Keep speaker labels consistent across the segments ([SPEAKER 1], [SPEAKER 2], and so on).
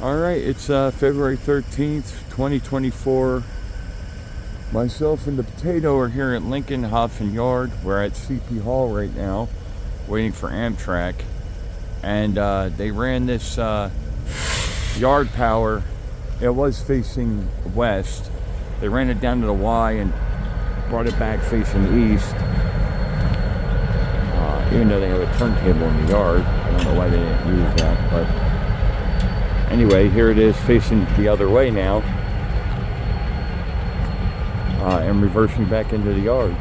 [SPEAKER 1] Alright, it's February 13th, 2024. Myself and the potato are here at Lincoln, Hobson Yard. We're at CP Hall right now, waiting for Amtrak. And they ran this yard power. It was facing west. They ran it down to the Y and brought it back facing east. Even though they have a turntable in the yard. I don't know why they didn't use that, but anyway, here it is facing the other way now, and reversing back into the yard.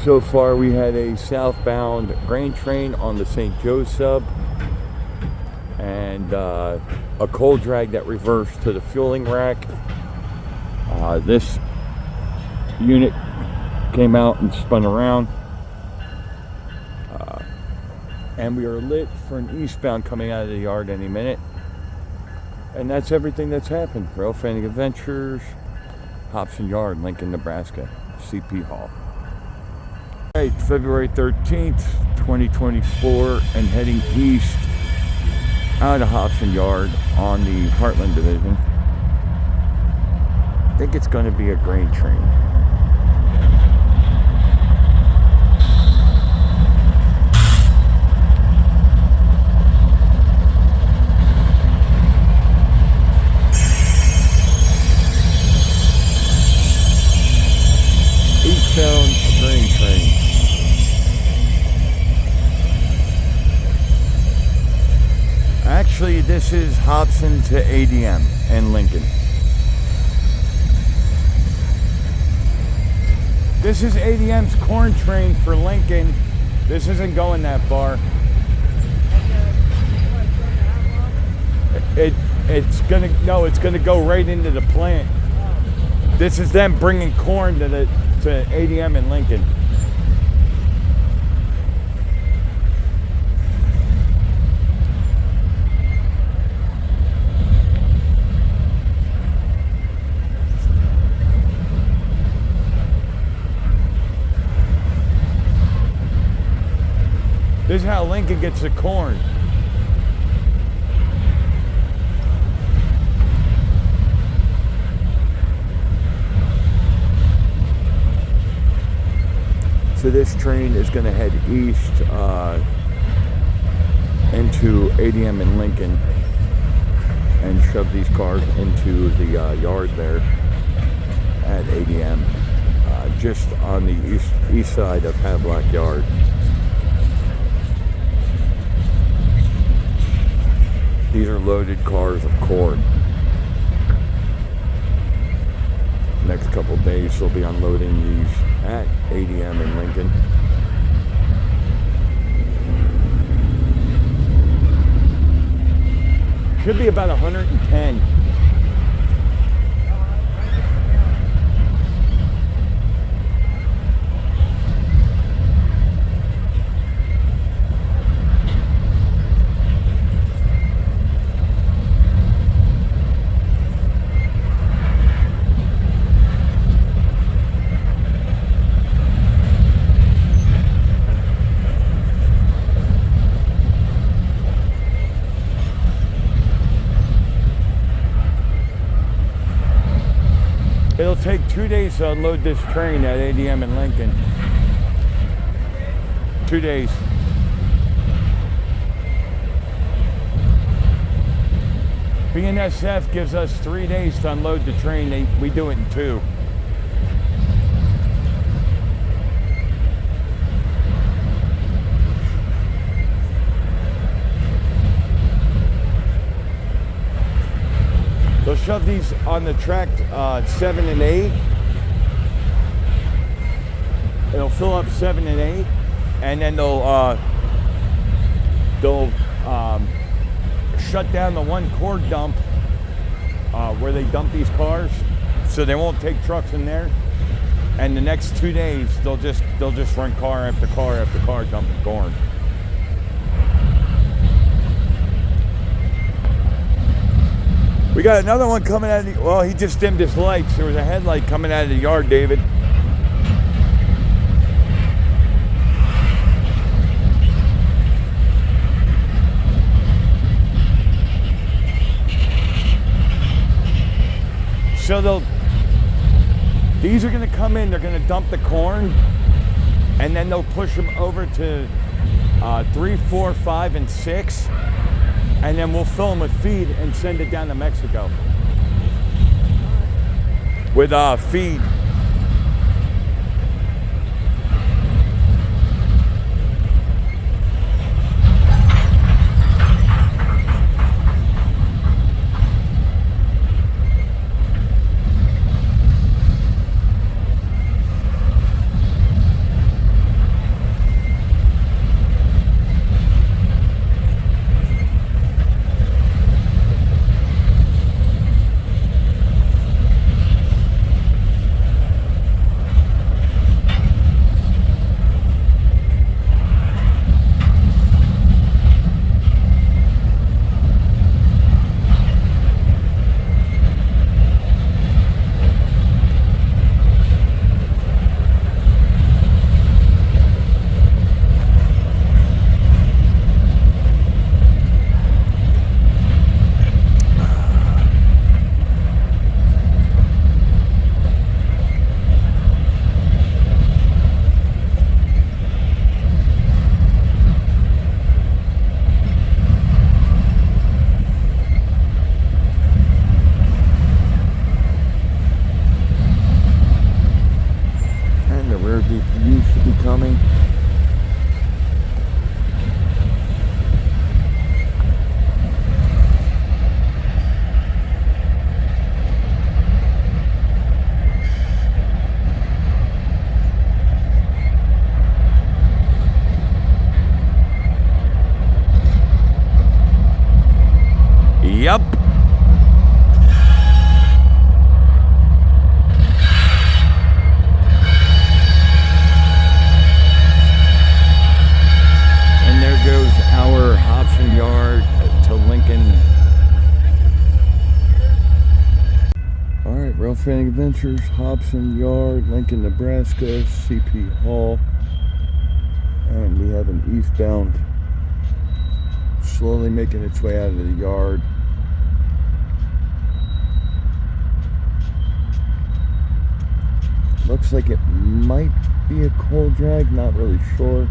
[SPEAKER 1] So far we had a southbound grain train on the St. Joe sub, and a coal drag that reversed to the fueling rack. This unit came out and spun around, and we are lit for an eastbound coming out of the yard any minute. And that's everything that's happened. Rail Fanning Adventures, Hobson Yard, Lincoln, Nebraska, CP Hall. Alright, February 13th, 2024, and heading east out of Hobson Yard on the Heartland Division. I think it's going to be a grain train. Eastbound grain train. Actually, this is Hobson to ADM and Lincoln. This is ADM's corn train for Lincoln. This isn't going that far. It's gonna go right into the plant. This is them bringing corn to ADM in Lincoln. This is how Lincoln gets the corn. So this train is going to head east into ADM and Lincoln and shove these cars into the yard there at ADM, just on the east side of Havelock Yard. These are loaded cars of corn. Next couple of days they'll be unloading these at ADM in Lincoln. Should be about 110. It'll take 2 days to unload this train at ADM in Lincoln. 2 days. BNSF gives us 3 days to unload the train. We do it in 2. They'll shove these on the track 7 and 8. It'll fill up 7 and 8, and then they'll shut down the one core dump where they dump these cars, so they won't take trucks in there. And the next 2 days they'll just run car after car after car dumping corn. We got another one coming out of the, well, he just dimmed his lights. There was a headlight coming out of the yard, David. So these are going to come in, they're going to dump the corn, and then they'll push them over to 3, 4, 5, and 6, and then we'll fill them with feed and send it down to Mexico with feed. DPU should be coming. Yep. And there goes our Hobson Yard to Lincoln. All right, Rail Fanning Adventures, Hobson Yard, Lincoln, Nebraska, CP Hall. And we have an eastbound slowly making its way out of the yard. Looks like it might be a coal drag, not really sure.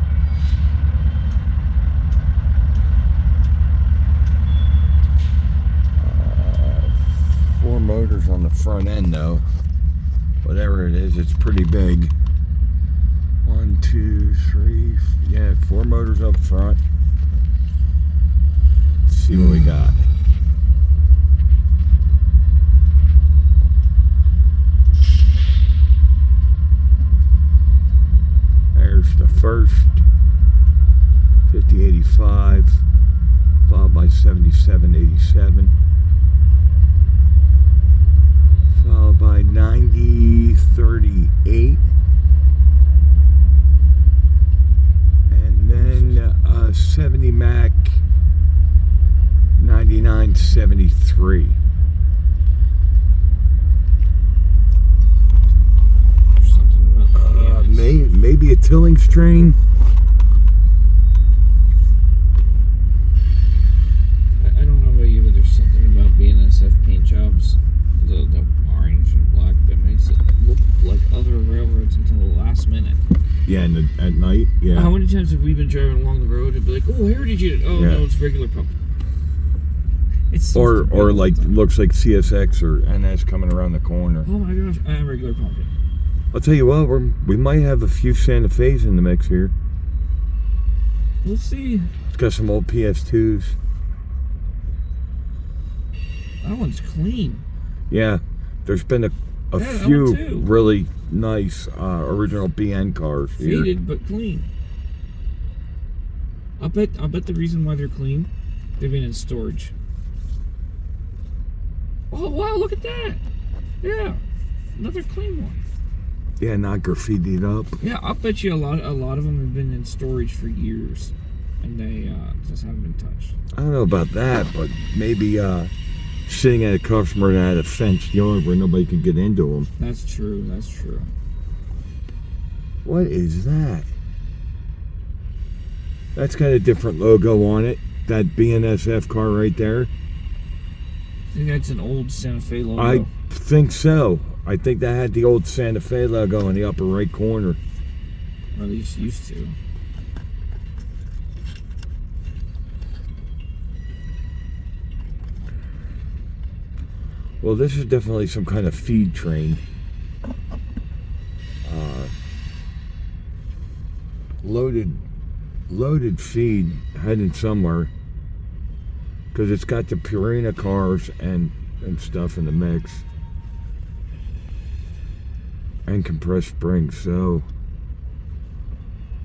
[SPEAKER 1] Four motors on the front end though. Whatever it is, it's pretty big. 1, 2, 3, yeah, 4 motors up front. Let's see what we got. There's the first 5085, followed by 7787, followed by 9038, and then 70 Mac 9973. Maybe a tilling string.
[SPEAKER 2] I don't know about you, but there's something about BNSF paint jobs, the orange and black, that makes it look like other railroads until the last minute.
[SPEAKER 1] Yeah, and at night, yeah.
[SPEAKER 2] How many times have we been driving along the road and be like, oh, Heritage Unit, oh yeah. No, it's regular pump. It's
[SPEAKER 1] or like looks like CSX or NS coming around the corner.
[SPEAKER 2] Oh my gosh, I am regular pumping.
[SPEAKER 1] I'll tell you what, we might have a few Santa Fe's in the mix here.
[SPEAKER 2] We'll see.
[SPEAKER 1] It's got some old PS2s.
[SPEAKER 2] That one's clean.
[SPEAKER 1] Yeah, there's been a few really nice original BN cars here.
[SPEAKER 2] Faded but clean. I'll bet the reason why they're clean, they've been in storage. Oh wow, look at that! Yeah, another clean one.
[SPEAKER 1] Yeah, not graffitied up.
[SPEAKER 2] Yeah, I'll bet you a lot of them have been in storage for years, and they just haven't been touched.
[SPEAKER 1] I don't know about that, but maybe sitting at a customer that had a fenced yard where nobody could get into them.
[SPEAKER 2] That's true. That's true.
[SPEAKER 1] What is that? That's got a different logo on it. That BNSF car right there.
[SPEAKER 2] I think that's an old Santa Fe logo.
[SPEAKER 1] I think so. I think that had the old Santa Fe logo in the upper right corner.
[SPEAKER 2] Or at least used to.
[SPEAKER 1] Well, this is definitely some kind of feed train. Loaded feed heading somewhere. Because it's got the Purina cars and stuff in the mix. And compressed springs, so...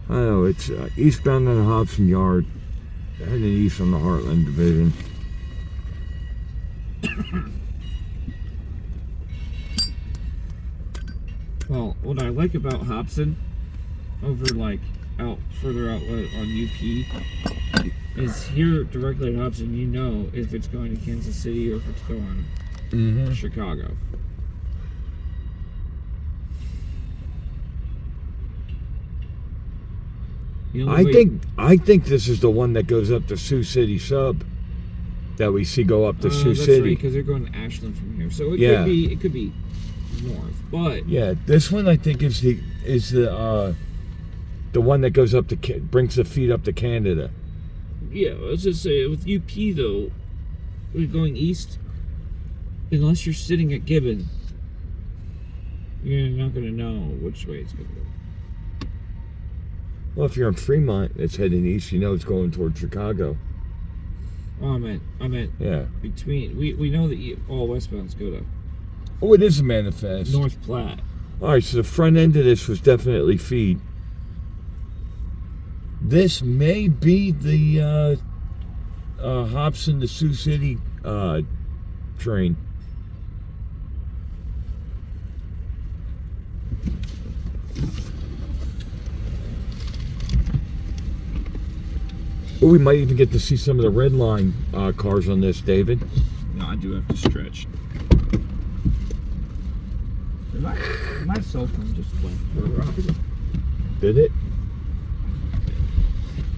[SPEAKER 1] I don't know, it's eastbound on the Hobson Yard. Heading east on the Heartland Division.
[SPEAKER 2] Well, what I like about Hobson, over like further out on UP, is here directly at Hobson, you know if it's going to Kansas City or if it's going to Chicago.
[SPEAKER 1] I think this is the one that goes up to Sioux City Sub that we see go up to Sioux City.
[SPEAKER 2] Right, because they're going to Ashland from here, so it could be north, but
[SPEAKER 1] yeah, this one I think is the one that goes up to brings the feed up to Canada.
[SPEAKER 2] Yeah, let's just say with UP though, we're going east. Unless you're sitting at Gibbon, you're not going to know which way it's going to go.
[SPEAKER 1] Well, if you're in Fremont, it's heading east. You know it's going towards Chicago.
[SPEAKER 2] Oh, I meant.
[SPEAKER 1] Yeah.
[SPEAKER 2] Between we know that all westbounds go to.
[SPEAKER 1] Oh, it is a manifest.
[SPEAKER 2] North Platte.
[SPEAKER 1] All right, so the front end of this was definitely feed. This may be the Hobson to Sioux City train. Oh, we might even get to see some of the red line cars on this, David.
[SPEAKER 2] No, I do have to stretch. My cell phone just went further up.
[SPEAKER 1] Did it?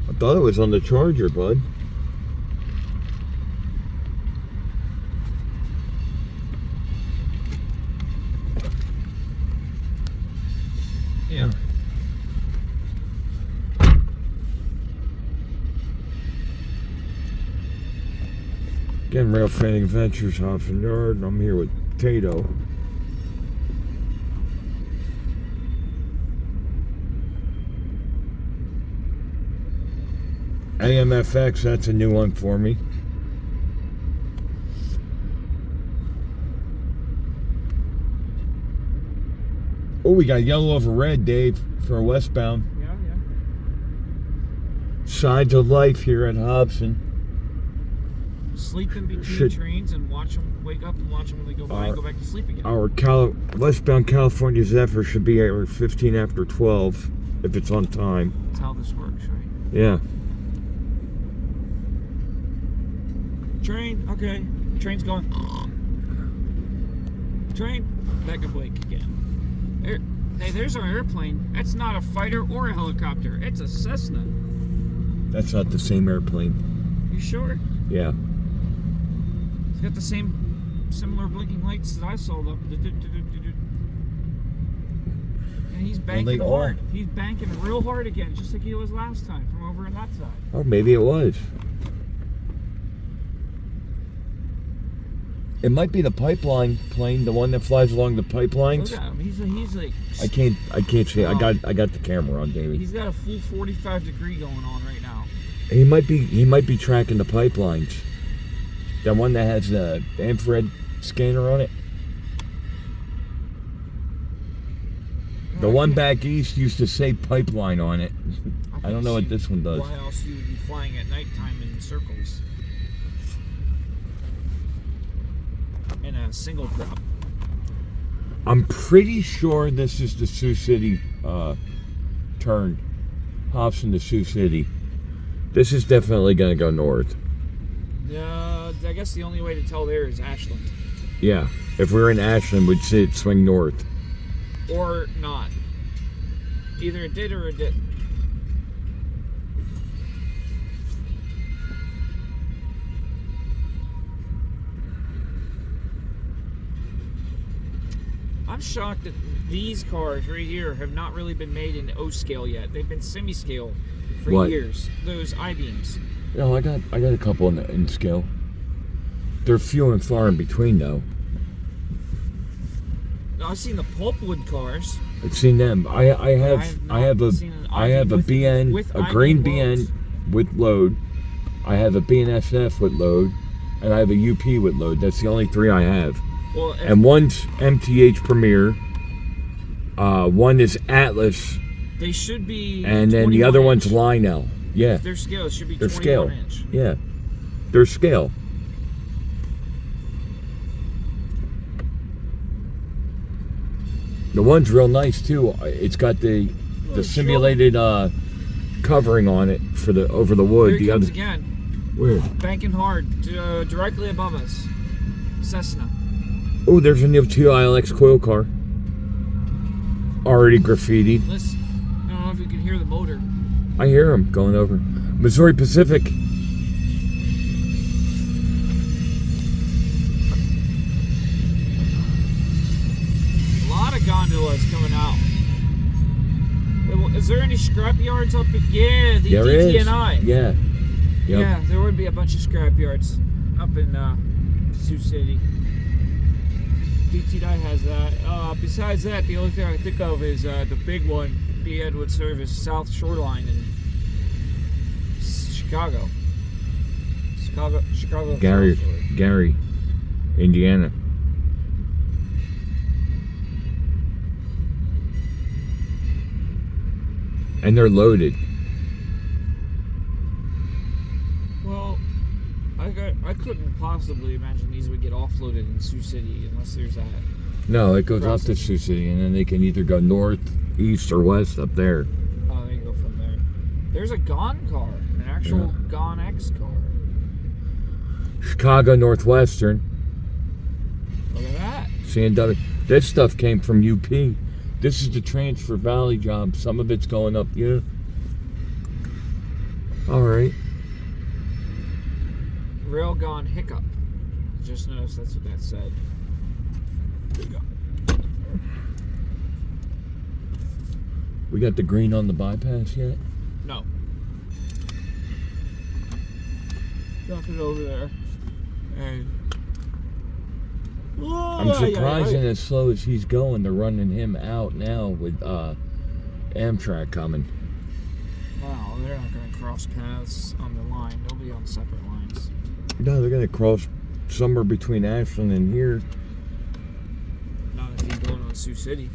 [SPEAKER 1] I thought it was on the charger, bud.
[SPEAKER 2] Yeah.
[SPEAKER 1] Again, Rail Fanning Adventures, Hobson Yard. I'm here with Tato. AMFX, that's a new one for me. Oh, we got yellow over red, Dave, for a westbound.
[SPEAKER 2] Yeah.
[SPEAKER 1] Signs of life here at Hobson.
[SPEAKER 2] Sleep in between trains and watch them, wake up and watch them when they go by and go back to sleep again.
[SPEAKER 1] Our westbound California Zephyr should be at 15 after 12 if it's on time.
[SPEAKER 2] That's how this works, right?
[SPEAKER 1] Yeah.
[SPEAKER 2] Train, okay. Train's going. Train, back up wake again. Hey, there's our airplane. That's not a fighter or a helicopter. It's a Cessna.
[SPEAKER 1] That's not the same airplane.
[SPEAKER 2] You sure?
[SPEAKER 1] Yeah.
[SPEAKER 2] It's got the similar blinking lights that I saw up. And he's banking hard. He's banking real hard again, just like he was last time from over on that side.
[SPEAKER 1] Oh, maybe it was. It might be the pipeline plane, the one that flies along the pipelines.
[SPEAKER 2] Look at him. He's like.
[SPEAKER 1] I can't see. I got the camera on, David.
[SPEAKER 2] He's got a full 45-degree going on right now.
[SPEAKER 1] He might be tracking the pipelines. That one that has the infrared scanner on it. The one back east used to say pipeline on it. I don't know what this one does.
[SPEAKER 2] Why else you would be flying at nighttime in circles? In a single prop.
[SPEAKER 1] I'm pretty sure this is the Sioux City turn. Hobson to Sioux City. This is definitely going to go north.
[SPEAKER 2] I guess the only way to tell there is Ashland.
[SPEAKER 1] Yeah. If we're in Ashland, we'd see it swing north.
[SPEAKER 2] Or not. Either it did or it didn't. I'm shocked that these cars right here have not really been made in O scale yet. They've been semi-scale for
[SPEAKER 1] What?
[SPEAKER 2] years. Those I-beams.
[SPEAKER 1] No, I got a couple in scale. They're few and far in between, though.
[SPEAKER 2] I've seen the pulpwood cars.
[SPEAKER 1] I've seen them. I have a BN,
[SPEAKER 2] with
[SPEAKER 1] a green
[SPEAKER 2] loads.
[SPEAKER 1] BN with load. I have a BNSF with load, and I have a UP with load. That's the only 3 I have.
[SPEAKER 2] Well,
[SPEAKER 1] And one's MTH Premier. One is Atlas,
[SPEAKER 2] they should be.
[SPEAKER 1] and then the other
[SPEAKER 2] 21
[SPEAKER 1] one's
[SPEAKER 2] inch.
[SPEAKER 1] Lionel. Yeah,
[SPEAKER 2] If they're scale, it should be
[SPEAKER 1] they're
[SPEAKER 2] 21
[SPEAKER 1] scale.
[SPEAKER 2] inch.
[SPEAKER 1] Yeah, they're scale. The one's real nice too. It's got the simulated covering on it for the over the wood.
[SPEAKER 2] Here it
[SPEAKER 1] The
[SPEAKER 2] comes
[SPEAKER 1] other
[SPEAKER 2] again.
[SPEAKER 1] where?
[SPEAKER 2] Banking hard, directly above us. Cessna.
[SPEAKER 1] Oh, there's a new TILX coil car. Already graffitied.
[SPEAKER 2] Listen, I don't know if you can hear the motor.
[SPEAKER 1] I hear him going over. Missouri Pacific.
[SPEAKER 2] A lot of gondolas coming out. Is there any scrap yards up? Yeah, the
[SPEAKER 1] There is.
[SPEAKER 2] DT&I.
[SPEAKER 1] Yeah. Yep.
[SPEAKER 2] Yeah, there would be a bunch of scrap yards up in Sioux City. DT&I has that. Besides that, the only thing I can think of is the big one, B. Edward Service, South Shoreline in Chicago. Chicago.
[SPEAKER 1] Gary,
[SPEAKER 2] South Shore.
[SPEAKER 1] Gary, Indiana. And they're loaded.
[SPEAKER 2] Well, I couldn't possibly imagine these would get offloaded in Sioux City unless there's that.
[SPEAKER 1] No, it goes up to Sioux City, and then they can either go north, east, or west up there.
[SPEAKER 2] Oh, they can go from there. There's a Gone car, an actual Gone X car.
[SPEAKER 1] Chicago Northwestern,
[SPEAKER 2] Look at that.
[SPEAKER 1] CNW. This stuff came from UP. This is the Transfer Valley job. Some of it's going up. Yeah. All right.
[SPEAKER 2] Railgun Hiccup. Just noticed that's what that said.
[SPEAKER 1] We got the green on the bypass yet?
[SPEAKER 2] No. Nothing over there. And
[SPEAKER 1] I'm surprised in as slow as he's going, they're running him out now with Amtrak coming.
[SPEAKER 2] Wow, they're not going to cross paths on the line. They'll be on separate lines.
[SPEAKER 1] No, they're going to cross somewhere between Ashland and here.
[SPEAKER 2] Not if he's going on Sioux City.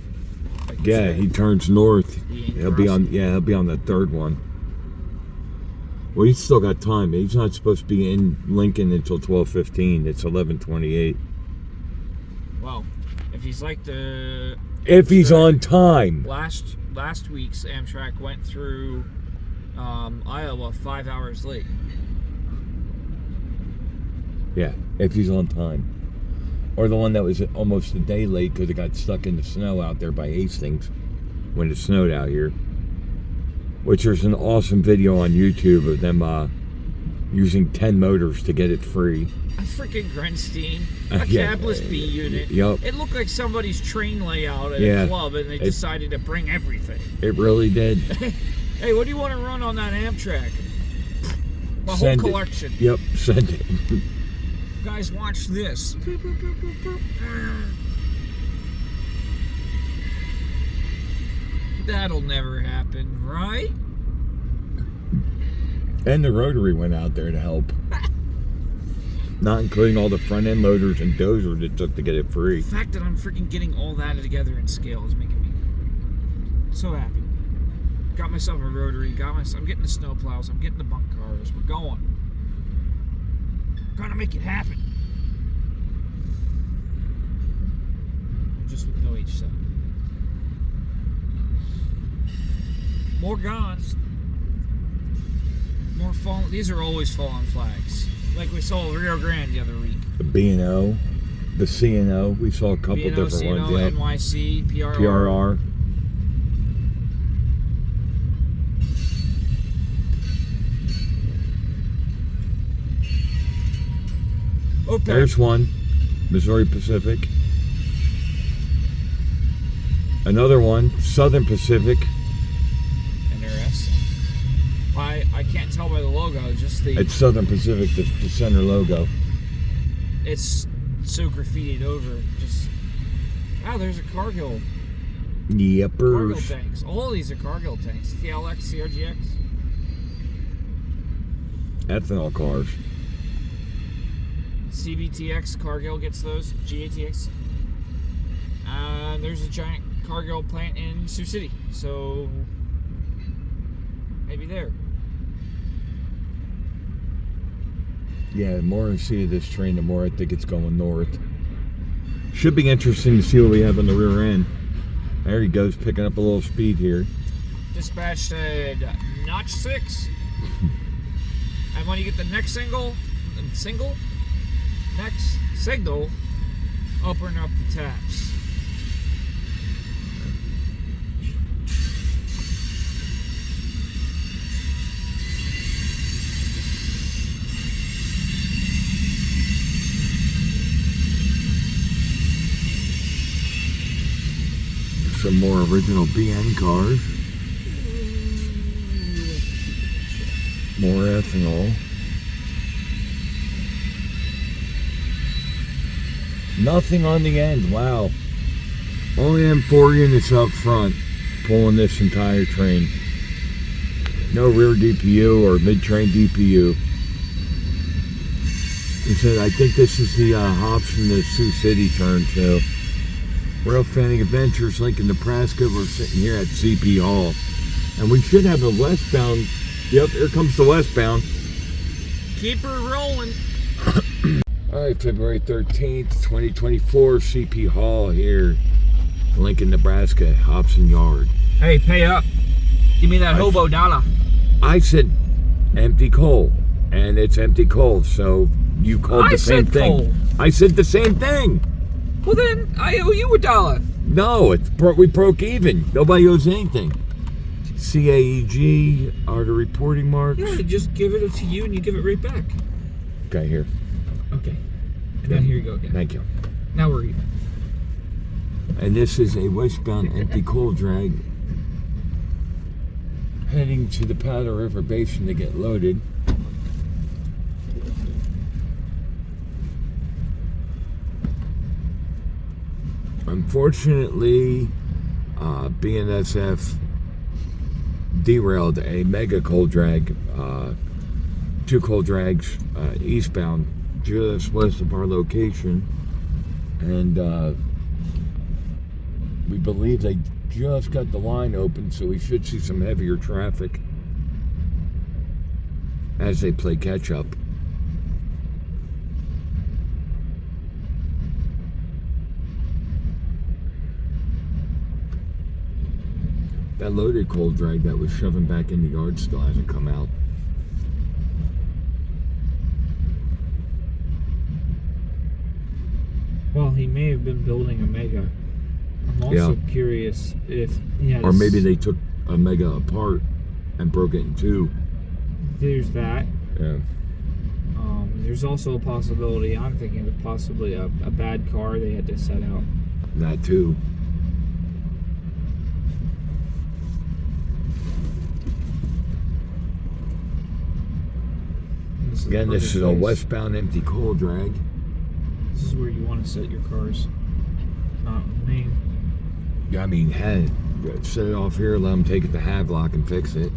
[SPEAKER 2] Like you
[SPEAKER 1] Yeah,
[SPEAKER 2] said.
[SPEAKER 1] he turns north.
[SPEAKER 2] He ain't
[SPEAKER 1] He'll be
[SPEAKER 2] crossing.
[SPEAKER 1] on. Yeah, he'll be on the third one. Well, he's still got time. He's not supposed to be in Lincoln until 12:15. It's 11:28.
[SPEAKER 2] Well, if he's like the
[SPEAKER 1] If he's on time.
[SPEAKER 2] last week's Amtrak went through Iowa 5 hours late.
[SPEAKER 1] Yeah, if he's on time. Or the one that was almost a day late because it got stuck in the snow out there by Hastings when it snowed out here. Which there's an awesome video on YouTube of them using 10 motors to get it free.
[SPEAKER 2] A freaking Grenstein, a
[SPEAKER 1] Yeah.
[SPEAKER 2] cabless B unit.
[SPEAKER 1] Yup.
[SPEAKER 2] It looked like somebody's train layout at
[SPEAKER 1] Yeah.
[SPEAKER 2] a club, and they decided to bring everything.
[SPEAKER 1] It really did.
[SPEAKER 2] Hey, what do you want to run on that Amtrak? My
[SPEAKER 1] Send
[SPEAKER 2] whole
[SPEAKER 1] it.
[SPEAKER 2] collection.
[SPEAKER 1] Yep, send it.
[SPEAKER 2] Guys, watch this. That'll never happen, right?
[SPEAKER 1] And the rotary went out there to help. Not including all the front end loaders and dozers it took to get it free.
[SPEAKER 2] The fact that I'm freaking getting all that together in scale is making me so happy. Got myself a rotary, I'm getting the snow plows, I'm getting the bunk cars, we're going. Gonna make it happen. Just with no H7. More guns. More fallen. These are always fallen flags. Like we saw Rio Grande the other week.
[SPEAKER 1] The B&O, the C&O, we saw a couple
[SPEAKER 2] BNO,
[SPEAKER 1] different
[SPEAKER 2] CNO,
[SPEAKER 1] ones. Yeah.
[SPEAKER 2] NYC, PRR.
[SPEAKER 1] PRR.
[SPEAKER 2] OPEC.
[SPEAKER 1] There's one. Missouri Pacific. Another one, Southern Pacific.
[SPEAKER 2] Interesting. I can't tell by the logo, just the...
[SPEAKER 1] It's Southern Pacific, the center logo.
[SPEAKER 2] It's so graffitied over. Just... Oh, there's a Cargill.
[SPEAKER 1] Yepers.
[SPEAKER 2] Cargill tanks. All of these are Cargill tanks. TLX, CRGX.
[SPEAKER 1] Ethanol cars.
[SPEAKER 2] CBTX, Cargill gets those. GATX. There's a giant Cargill plant in Sioux City. So... maybe there.
[SPEAKER 1] Yeah, the more I see of this train, the more I think it's going north. Should be interesting to see what we have on the rear end. There he goes, picking up a little speed here.
[SPEAKER 2] Dispatch said notch 6. And when you get the next next signal, open up the taps.
[SPEAKER 1] Some more original BN cars. More ethanol. Nothing on the end. Wow. Only them 4 units up front pulling this entire train. No rear DPU or mid-train DPU. He said, I think this is the Hobson to Sioux City turn too. Rail Fanning Adventures, Lincoln, Nebraska. We're sitting here at CP Hall. And we should have a westbound. Yep, here comes the westbound.
[SPEAKER 2] Keep her rolling.
[SPEAKER 1] Alright, February 13th, 2024, CP Hall here, Lincoln, Nebraska, Hobson Yard.
[SPEAKER 2] Hey, pay up. Give me that hobo dollar.
[SPEAKER 1] I said empty coal, and it's empty coal, so you called the same thing.
[SPEAKER 2] Coal.
[SPEAKER 1] I said the same thing.
[SPEAKER 2] Well then, I owe you $1.
[SPEAKER 1] No, we broke even. Nobody owes anything. CAEG are the reporting marks.
[SPEAKER 2] Yeah, just give it to you and you give it right back.
[SPEAKER 1] Okay, here.
[SPEAKER 2] Okay. And then here you go again.
[SPEAKER 1] Thank you.
[SPEAKER 2] Now we're even.
[SPEAKER 1] And this is a westbound empty coal drag heading to the Powder River Basin to get loaded. Unfortunately, BNSF derailed a mega coal drag, 2 coal drags eastbound just west of our location, and we believe they just got the line open, so we should see some heavier traffic as they play catch up. That loaded coal drag that was shoving back in the yard still hasn't come out.
[SPEAKER 2] Well, he may have been building a mega. I'm also curious if he had...
[SPEAKER 1] Or maybe they took a mega apart and broke it in 2.
[SPEAKER 2] There's that.
[SPEAKER 1] Yeah.
[SPEAKER 2] There's also a possibility, I'm thinking of possibly a bad car they had to set out.
[SPEAKER 1] That too. Again, this is a westbound empty coal drag.
[SPEAKER 2] This is where you want to set your cars, not main.
[SPEAKER 1] I mean, hey, set it off here, let them take it to Havelock and fix it.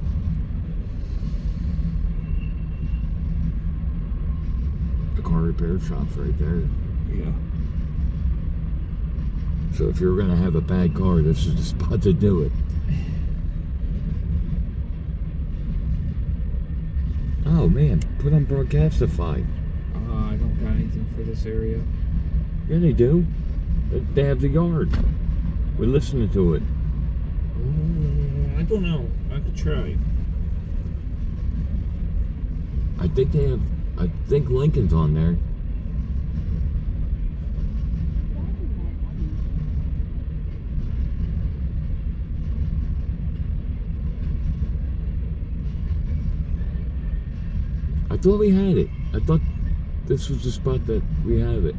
[SPEAKER 1] The car repair shop's right there.
[SPEAKER 2] Yeah.
[SPEAKER 1] So if you're gonna have a bad car, this is the spot to do it. Oh man, put on Broadcastify.
[SPEAKER 2] I don't got anything for this area.
[SPEAKER 1] Yeah, they do. They have the yard. We're listening to it.
[SPEAKER 2] I don't know. I could try.
[SPEAKER 1] I think Lincoln's on there. I thought we had it. I thought this was the spot that we have it.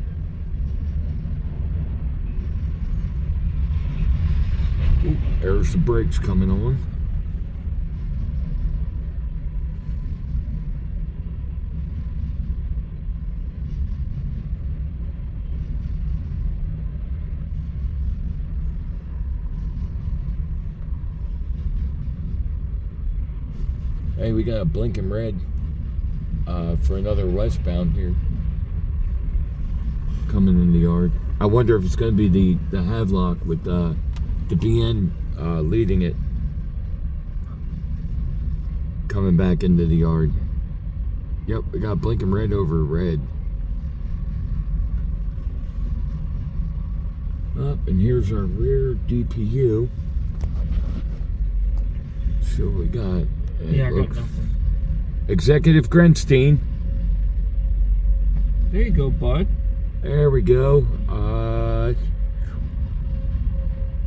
[SPEAKER 1] Ooh, there's the brakes coming on. Hey, we got a blinking red for another westbound here coming in the yard. I wonder if it's going to be the Havelock with the BN leading it, coming back into the yard. Yep, we got blinking red over red. And here's our rear DPU. So we got.
[SPEAKER 2] Yeah, I got nothing.
[SPEAKER 1] Executive Grenstein.
[SPEAKER 2] There you go, bud.
[SPEAKER 1] There we go.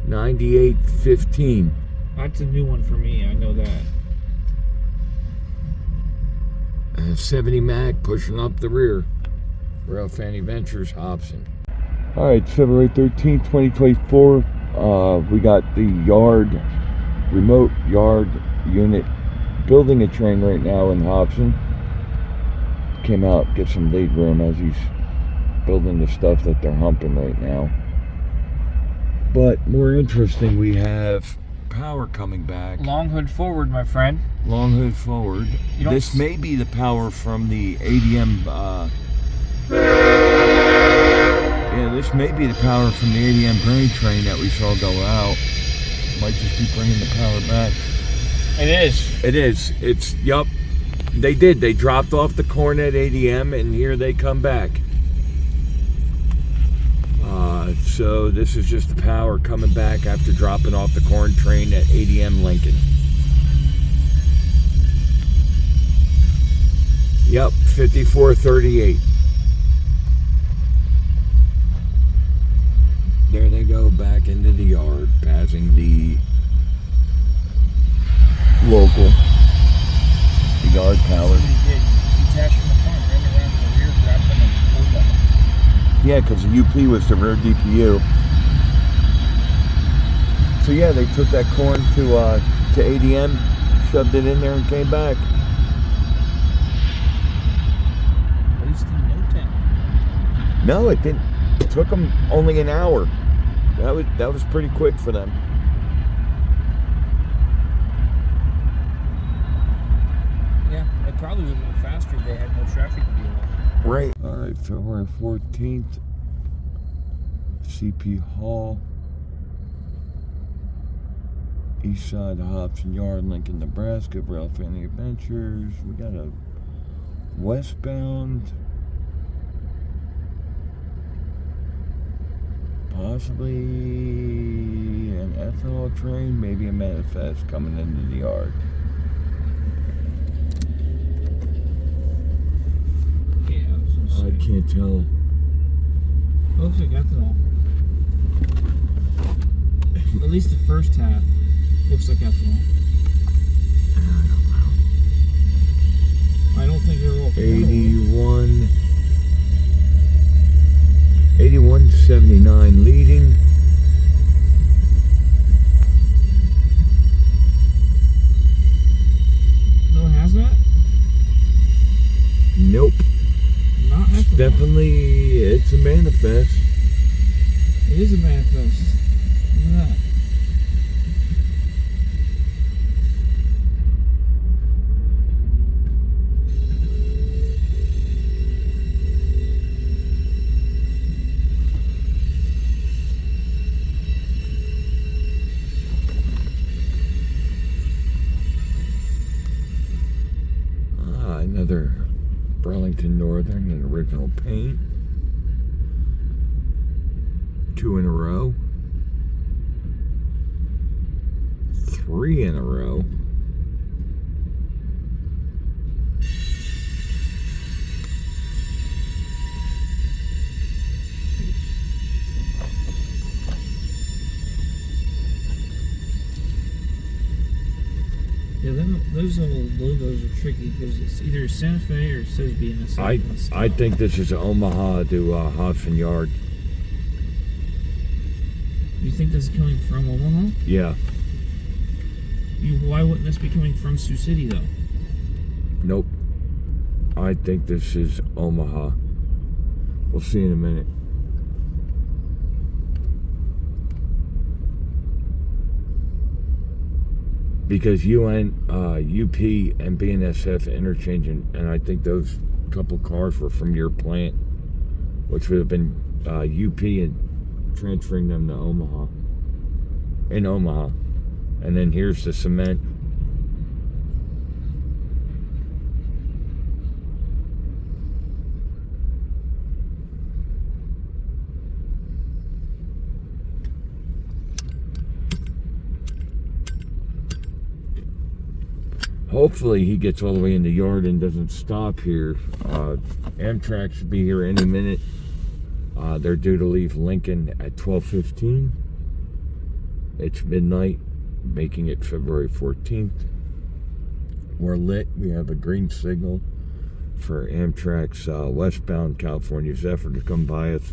[SPEAKER 1] 9815.
[SPEAKER 2] That's a new one for me. I know that.
[SPEAKER 1] 70 Mac pushing up the rear. Rail Fanny Ventures, Hobson. All right, February 13th, 2024. We got the yard, remote yard unit building a train right now in Hobson. Came out, get some lead room as he's building the stuff that they're humping right now. But more interesting, we have power coming back.
[SPEAKER 2] Long hood forward, my friend.
[SPEAKER 1] Long hood forward. This may be the power from the ADM. Yeah, this may be the power from the ADM grain train that we saw go out. Might just be bringing the power back.
[SPEAKER 2] It is.
[SPEAKER 1] It is. It's, yup. They did. They dropped off the corn at ADM, and here they come back. So this is just the power coming back after dropping off the corn train at ADM Lincoln. Yep, 5438. There they go back into the yard, passing the local, the yard power.
[SPEAKER 2] Detached from the front, ran around the rear, grabbed them and pulled them.
[SPEAKER 1] Yeah, because the UP was the rear DPU. So yeah, they took that corn to ADM, shoved it in there, and came back.
[SPEAKER 2] Wasting no time.
[SPEAKER 1] No, it didn't. It took them only an hour. That was pretty quick for them.
[SPEAKER 2] Yeah, it probably would have been faster if they had no traffic to deal with.
[SPEAKER 1] Right. All right, February 14th, CP Hall, east side of Hobson Yard, Lincoln, Nebraska, Rail Fanny Adventures. We got a westbound, possibly an ethanol train, maybe a manifest coming into the yard. I can't tell.
[SPEAKER 2] Looks like ethanol. At least the first half looks like ethanol.
[SPEAKER 1] I don't know.
[SPEAKER 2] I don't think they're all
[SPEAKER 1] 8179 leading.
[SPEAKER 2] No hazmat?
[SPEAKER 1] Nope.
[SPEAKER 2] Not ethanol.
[SPEAKER 1] Definitely, it's a manifest.
[SPEAKER 2] It is a manifest. Look at that.
[SPEAKER 1] Another Burlington Northern in original paint. 2 in a row. 3 in a row.
[SPEAKER 2] Yeah, those little logos are tricky because it's either Santa Fe or it says BNSF.
[SPEAKER 1] I think this is Omaha to Hobson Yard.
[SPEAKER 2] You think this is coming from Omaha?
[SPEAKER 1] Yeah.
[SPEAKER 2] Why wouldn't this be coming from Sioux City, though?
[SPEAKER 1] Nope. I think this is Omaha. We'll see in a minute. Because UN, UP, and BNSF interchanging, and I think those couple cars were from your plant, which would have been UP and transferring them to Omaha. In Omaha. And then here's the cement. Hopefully he gets all the way in the yard and doesn't stop here. Amtrak should be here any minute. They're due to leave Lincoln at 12:15. It's midnight, making it February 14th. We're lit. We have a green signal for Amtrak's westbound California Zephyr to come by us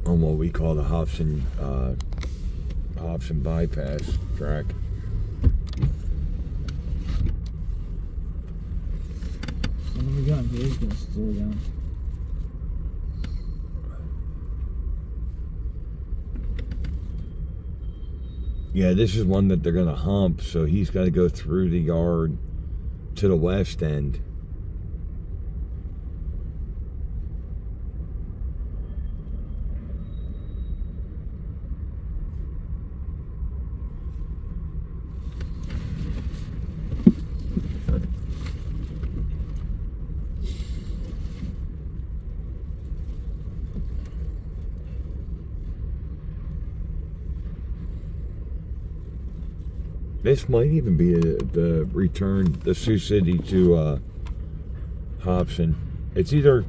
[SPEAKER 1] on what we call the Hobson bypass track.
[SPEAKER 2] Son of a gun, he is going to slow down.
[SPEAKER 1] Yeah, this is one that they're going to hump, so he's got to go through the yard to the west end. This might even be the return, the Sioux City to Hobson. It's either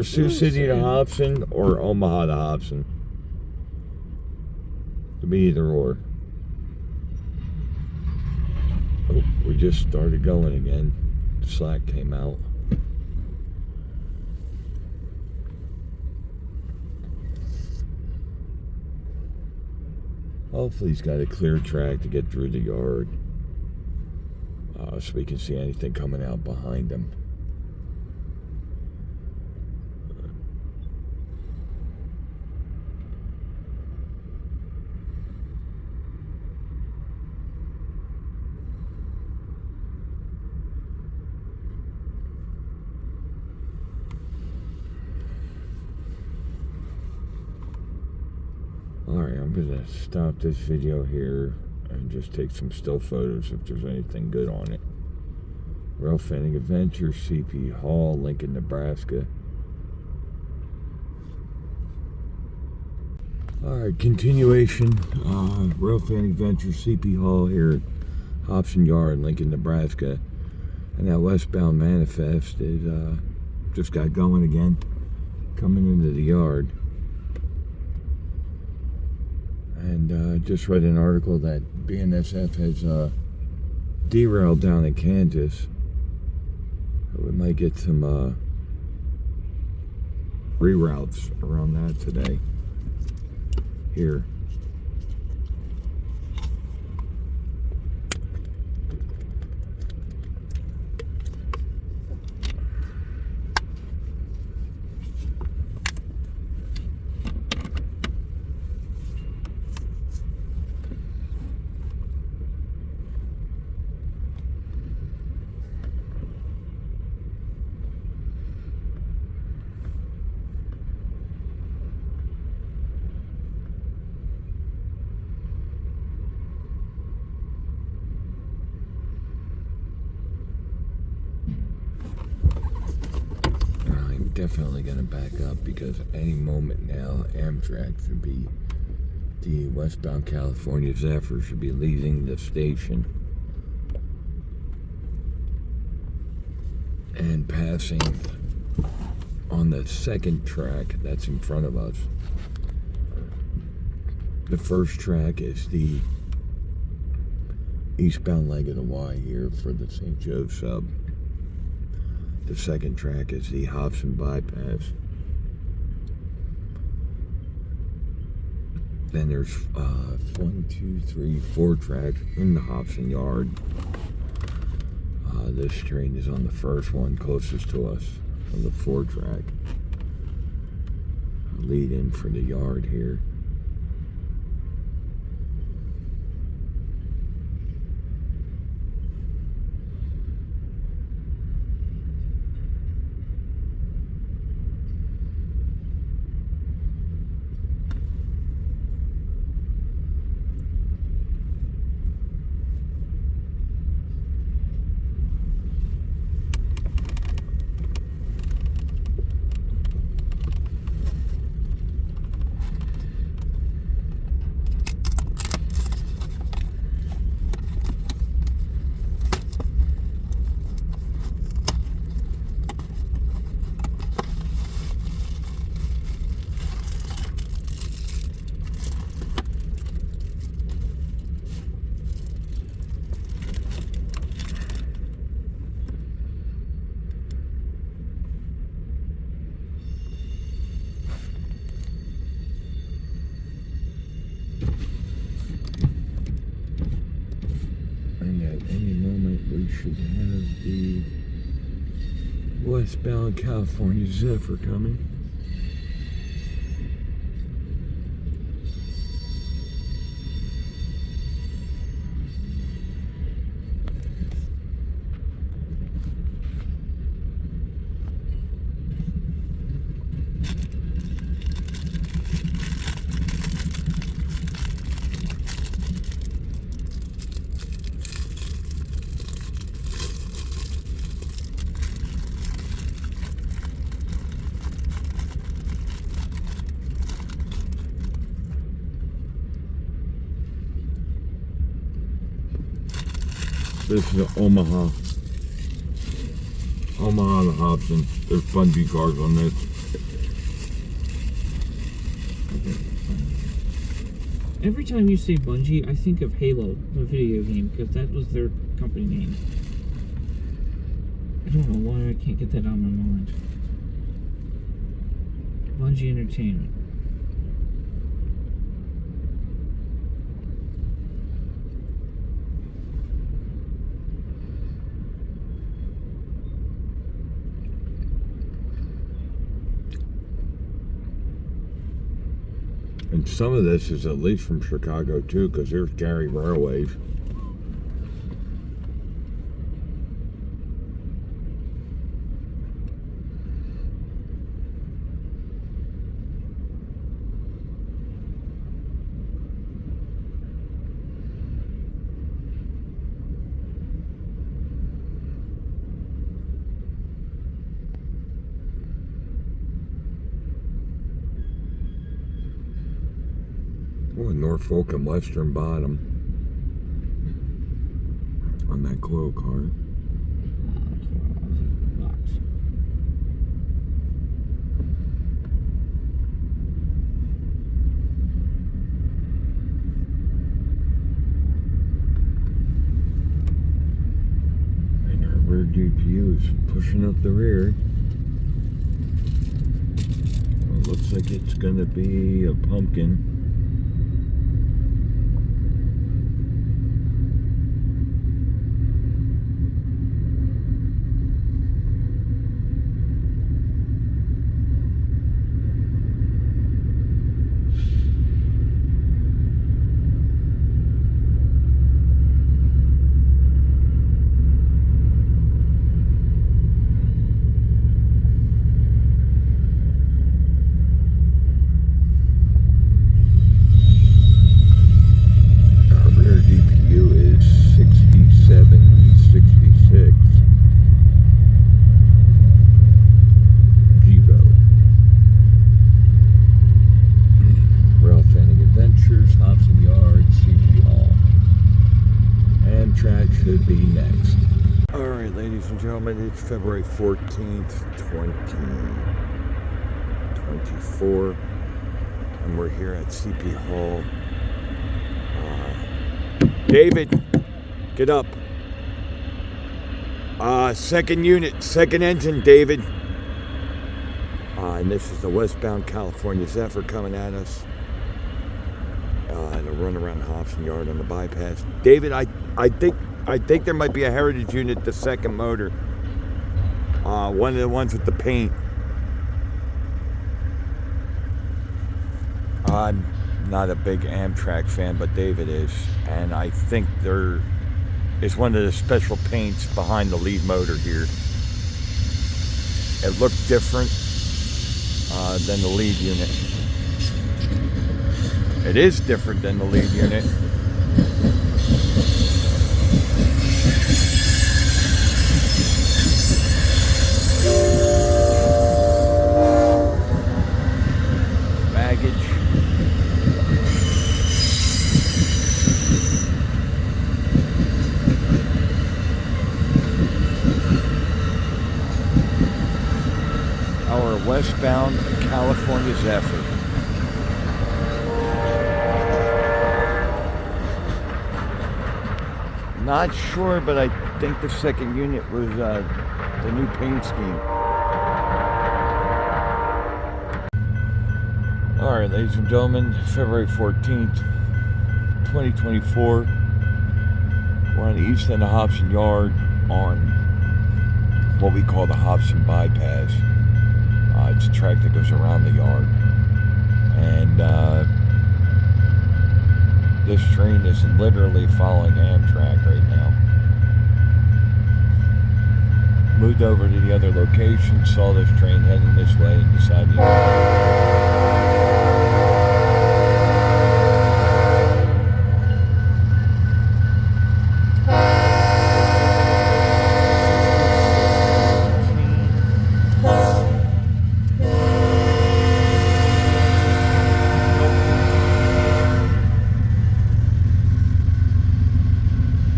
[SPEAKER 1] Sioux City to Hobson or Omaha to Hobson. Could be either or. Oh, we just started going again. Slack came out. Hopefully he's got a clear track to get through the yard, so we can see anything coming out behind him. Alright, I'm going to stop this video here and just take some still photos if there's anything good on it. Rail Fanning Adventure, CP Hall, Lincoln, Nebraska. Alright, continuation. Rail Fanning Adventure, CP Hall here at Hobson Yard, Lincoln, Nebraska. And that westbound manifest is just got going again, coming into the yard. And just read an article that BNSF has derailed down in Kansas. We might get some reroutes around that today. Here. Definitely going to back up because any moment now Amtrak should be, the westbound California Zephyr should be leaving the station and passing on the second track that's in front of us. The first track is the eastbound leg of the Y here for the St. Joe sub. The second track is the Hobson bypass. Then there's 1, 2, 3, 4 tracks in the Hobson Yard. This train is on the first one closest to us on the 4 track. Lead in for the yard here. And at any moment we should have the westbound California Zephyr coming. This is Omaha to Hobson. There's bungee cars on this.
[SPEAKER 2] Every time you say Bungie, I think of Halo, the video game, because that was their company name. I don't know why I can't get that out of my mind. Bungie Entertainment.
[SPEAKER 1] And some of this is at least from Chicago too, because there's Gary Railways. Oh, Norfolk and Western Bottom on that coil car. And our rear GPU is pushing up the rear. Well, it looks like it's going to be a pumpkin. Hobson Yard, CP Hall. Amtrak should be next. Alright, ladies and gentlemen, it's February 14th, 2024. And we're here at CP Hall. David, get up. Second unit, second engine, David. And this is the westbound California Zephyr coming at us. to run around Hobson Yard on the bypass. David, I think there might be a Heritage unit, the second motor. One of the ones with the paint. I'm not a big Amtrak fan, but David is. And I think there is one of the special paints behind the lead motor here. It looked different than the lead unit. It is different than the lead unit. Baggage. Our westbound California Zephyr. Not sure, but I think the second unit was the new paint scheme. Alright, ladies and gentlemen, February 14th, 2024. We're on the east end of Hobson Yard on what we call the Hobson Bypass. It's a track that goes around the yard. And this train is literally following Amtrak right now. Moved over to the other location, saw this train heading this way, and decided to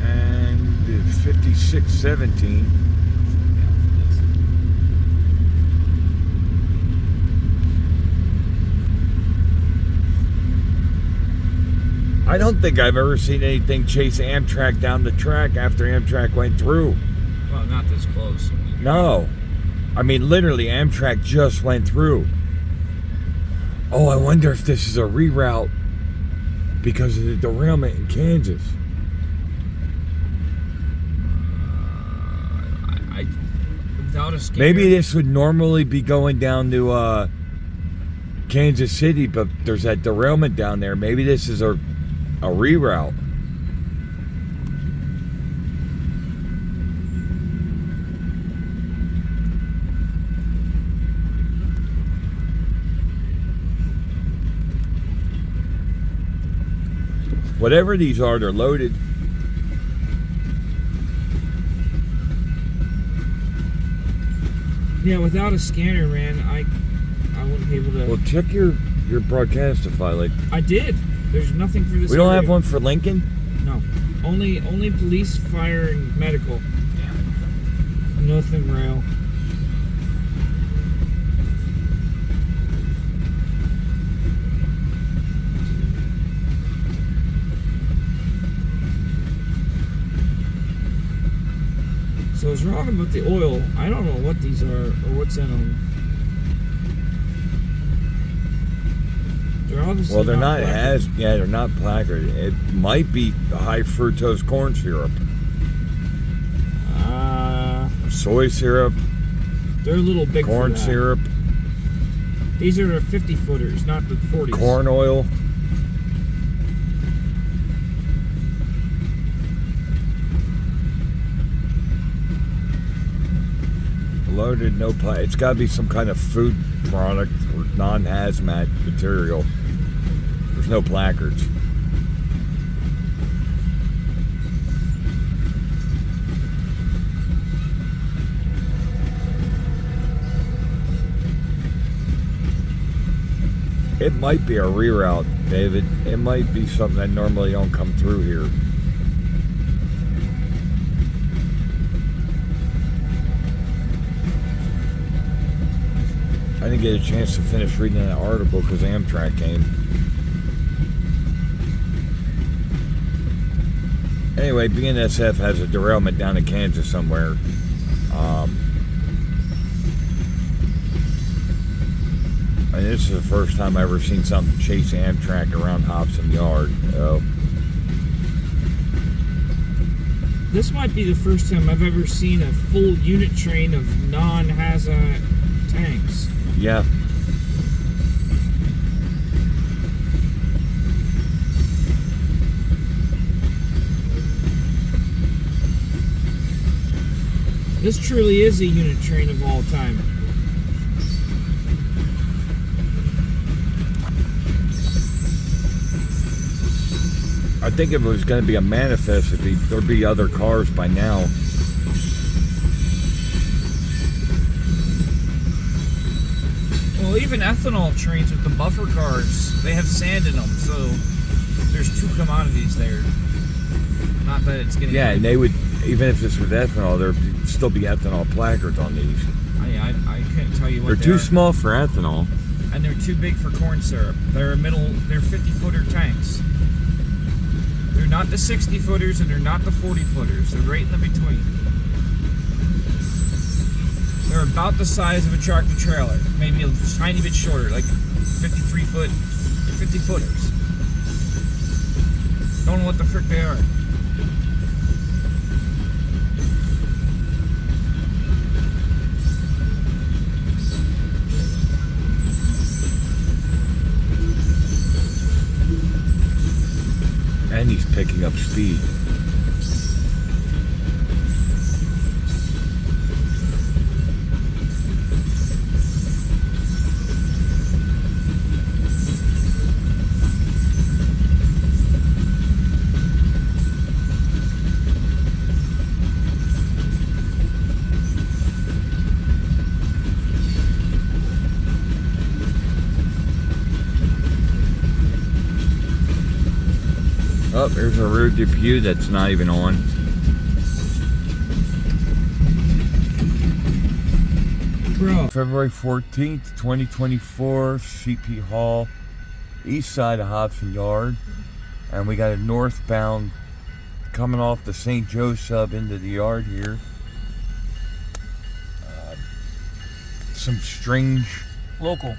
[SPEAKER 1] and 5617. I don't think I've ever seen anything chase Amtrak down the track after Amtrak went through.
[SPEAKER 2] Well, not this close.
[SPEAKER 1] No. I mean, literally, Amtrak just went through. Oh, I wonder if this is a reroute because of the derailment in Kansas.
[SPEAKER 2] Without a scanner.
[SPEAKER 1] Maybe this would normally be going down to Kansas City, but there's that derailment down there. Maybe this is a reroute. Whatever these are, they're loaded.
[SPEAKER 2] Yeah, without a scanner, man, I wouldn't be able to.
[SPEAKER 1] Well, check your Broadcastify. Like,
[SPEAKER 2] I did. There's nothing for this.
[SPEAKER 1] we don't
[SPEAKER 2] area.
[SPEAKER 1] have one for Lincoln.
[SPEAKER 2] No, only police, fire, and medical. Nothing rail. So I was wrong about the oil. I don't know what these are or what's in them. They're obviously
[SPEAKER 1] Well, they're not
[SPEAKER 2] placard.
[SPEAKER 1] they're not placard. It might be high fructose corn syrup, soy syrup,
[SPEAKER 2] They're a little big.
[SPEAKER 1] corn
[SPEAKER 2] for that.
[SPEAKER 1] syrup,
[SPEAKER 2] These are 50 footers, not the 40s.
[SPEAKER 1] corn oil. Loaded, no plastic. It's got to be some kind of food product or non-hazmat material. There's no placards. It might be a reroute, David. It might be something that normally don't come through here. I didn't get a chance to finish reading that article because Amtrak came. Anyway, BNSF has a derailment down in Kansas somewhere. And this is the first time I've ever seen something chase Amtrak around Hobson Yard.
[SPEAKER 2] This might be the first time I've ever seen a full unit train of non-hazmat tanks.
[SPEAKER 1] Yeah.
[SPEAKER 2] This truly is a unit train of all time.
[SPEAKER 1] I think if it was going to be a manifest, there'd be other cars by now.
[SPEAKER 2] Well, even ethanol trains with the buffer cars, they have sand in them, so there's two commodities there. Not that it's getting...
[SPEAKER 1] Yeah, and they would, even if this was ethanol, there'd still be ethanol placards on these.
[SPEAKER 2] I couldn't tell you what
[SPEAKER 1] they're too small for ethanol.
[SPEAKER 2] And they're too big for corn syrup. They're 50-footer tanks. They're not the 60-footers and they're not the 40-footers. They're right in the between. They're about the size of a tractor trailer, maybe a tiny bit shorter, like 53-foot, 50-footers. Don't know what the frick they are.
[SPEAKER 1] And he's picking up speed. Oh, there's a rear debut that's not even on.
[SPEAKER 2] Bro.
[SPEAKER 1] February 14th, 2024, CP Hall, east side of Hobson Yard. And we got a northbound coming off the St. Joe sub into the yard here. Some strange...
[SPEAKER 2] Local.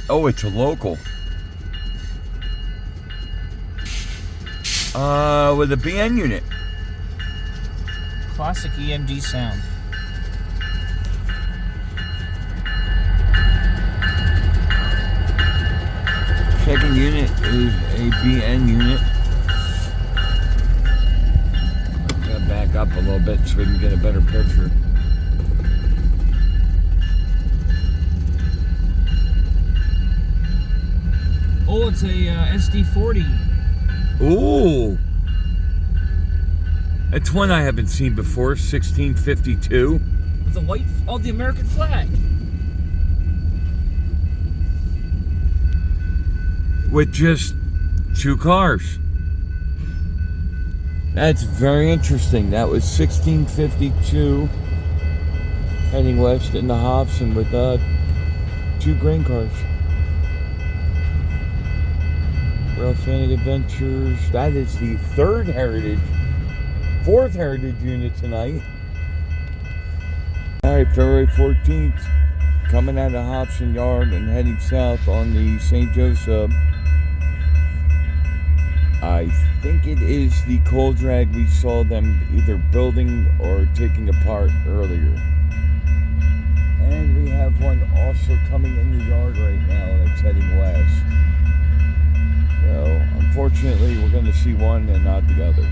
[SPEAKER 1] Oh, it's a local. With a BN unit.
[SPEAKER 2] Classic EMD sound.
[SPEAKER 1] Second unit is a BN unit. I'm gonna back up a little bit so we can get a better picture.
[SPEAKER 2] Oh, it's a SD40.
[SPEAKER 1] Ooh! It's one I haven't seen before, 1652.
[SPEAKER 2] With the white, the American flag.
[SPEAKER 1] With just two cars. That's very interesting. That was 1652. Heading west into Hobson with two grain cars. Rail Fanning Adventures. That is the fourth Heritage unit tonight. Alright, February 14th. Coming out of Hobson Yard and heading south on the St. Joe sub. I think it is the coal drag we saw them either building or taking apart earlier. And we have one also coming in the yard right now that's heading west. So, unfortunately, we're going to see one and not the other.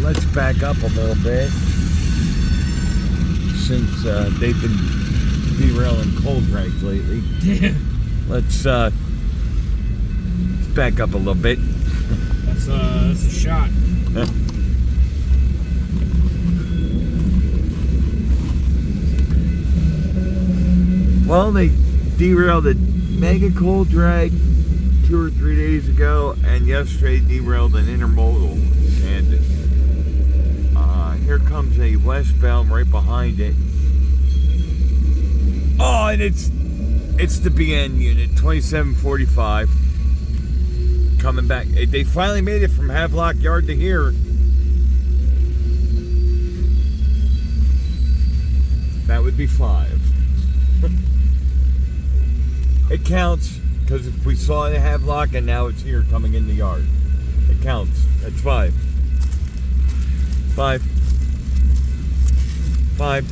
[SPEAKER 1] Let's back up a little bit since they've been derailing coal drags lately.
[SPEAKER 2] Yeah.
[SPEAKER 1] Let's back up a little bit.
[SPEAKER 2] That's a shot.
[SPEAKER 1] Well, they derailed a mega coal drag 2 or 3 days ago, and yesterday derailed an intermodal. And here comes a westbound right behind it. Oh, and it's the BN unit 2745 coming back. They finally made it from Hobson Yard to here. That would be 5. It counts because we saw it at Havelock and now it's here coming in the yard. It counts. That's 5. 5. 5.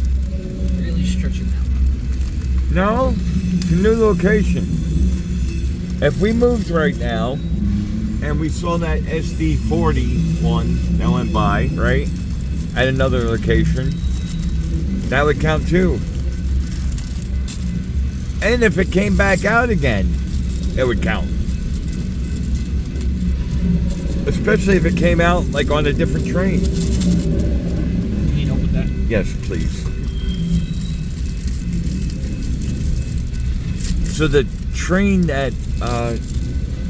[SPEAKER 2] Really stretching that one.
[SPEAKER 1] No, it's a new location. If we moved right now and we saw that SD40 one that went by, right, at another location, that would count too. And if it came back out again, it would count. Especially if it came out like on a different train.
[SPEAKER 2] You need help with that?
[SPEAKER 1] Yes, please. So the train that,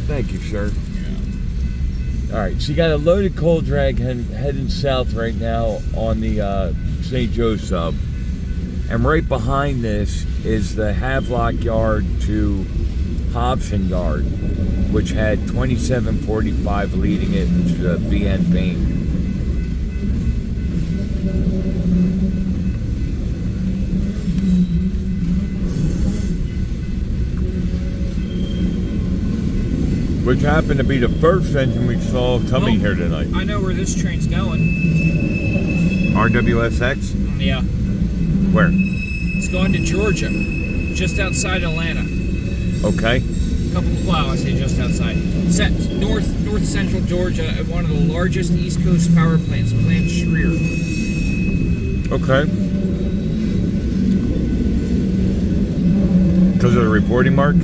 [SPEAKER 1] thank you, sir. Yeah. All right, so you got a loaded coal drag heading south right now on the St. Joe sub. And right behind this is the Havelock Yard to Hobson Yard, which had 2745 leading it, which is a BN Bain. Which happened to be the first engine we saw coming here tonight.
[SPEAKER 2] I know where this train's going.
[SPEAKER 1] RWSX?
[SPEAKER 2] Yeah.
[SPEAKER 1] Where?
[SPEAKER 2] It's going to Georgia, just outside Atlanta.
[SPEAKER 1] Okay.
[SPEAKER 2] Well, I say just outside. Set north central Georgia at one of the largest East Coast power plants, Plant Schreer.
[SPEAKER 1] Okay. Because of the reporting mark?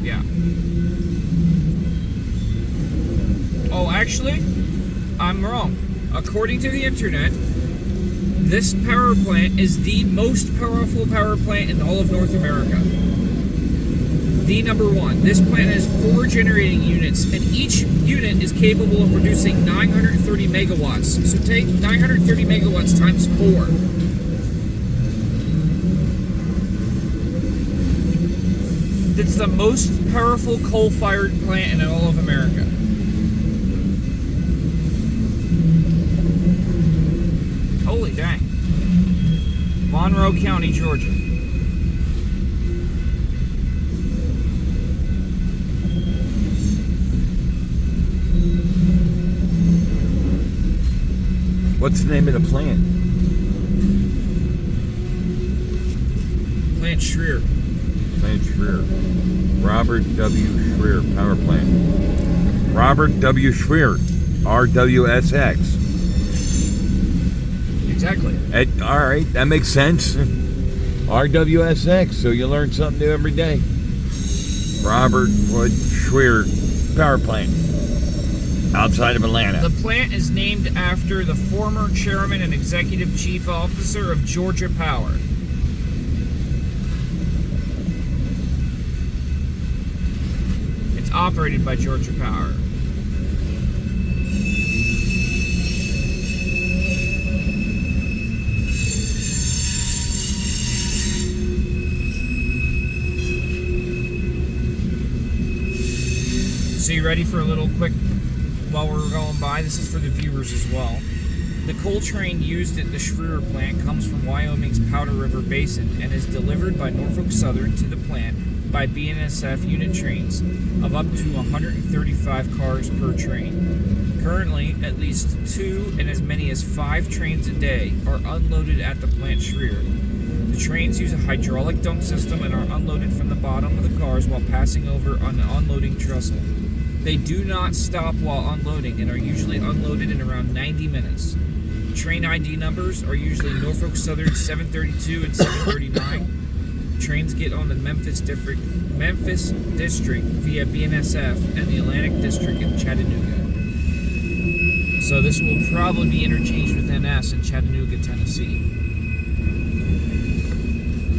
[SPEAKER 2] Yeah. Oh, actually, I'm wrong. According to the internet, this power plant is the most powerful power plant in all of North America. The number one. This plant has 4 generating units, and each unit is capable of producing 930 megawatts. So take 930 megawatts times 4. It's the most powerful coal-fired plant in all of America. Holy dang. Monroe County, Georgia.
[SPEAKER 1] What's the name of the plant?
[SPEAKER 2] Plant Schreer.
[SPEAKER 1] Plant Schreer. Robert W. Schreer Power Plant. Robert W. Schreer. RWSX.
[SPEAKER 2] Exactly.
[SPEAKER 1] All right, that makes sense. RWSX, so you learn something new every day. Robert Wood Schreer Power Plant. Outside of Atlanta.
[SPEAKER 2] The plant is named after the former chairman and executive chief officer of Georgia Power. It's operated by Georgia Power. So you ready for a little quick while we're going by? This is for the viewers as well. The coal train used at the Schreer plant comes from Wyoming's Powder River Basin and is delivered by Norfolk Southern to the plant by BNSF unit trains of up to 135 cars per train. Currently, at least 2 and as many as 5 trains a day are unloaded at the plant Schreer. The trains use a hydraulic dump system and are unloaded from the bottom of the cars while passing over on the unloading trestle. They do not stop while unloading and are usually unloaded in around 90 minutes. Train ID numbers are usually Norfolk Southern 732 and 739. Trains get on the Memphis District via BNSF and the Atlantic District in Chattanooga. So this will probably be interchanged with NS in Chattanooga, Tennessee.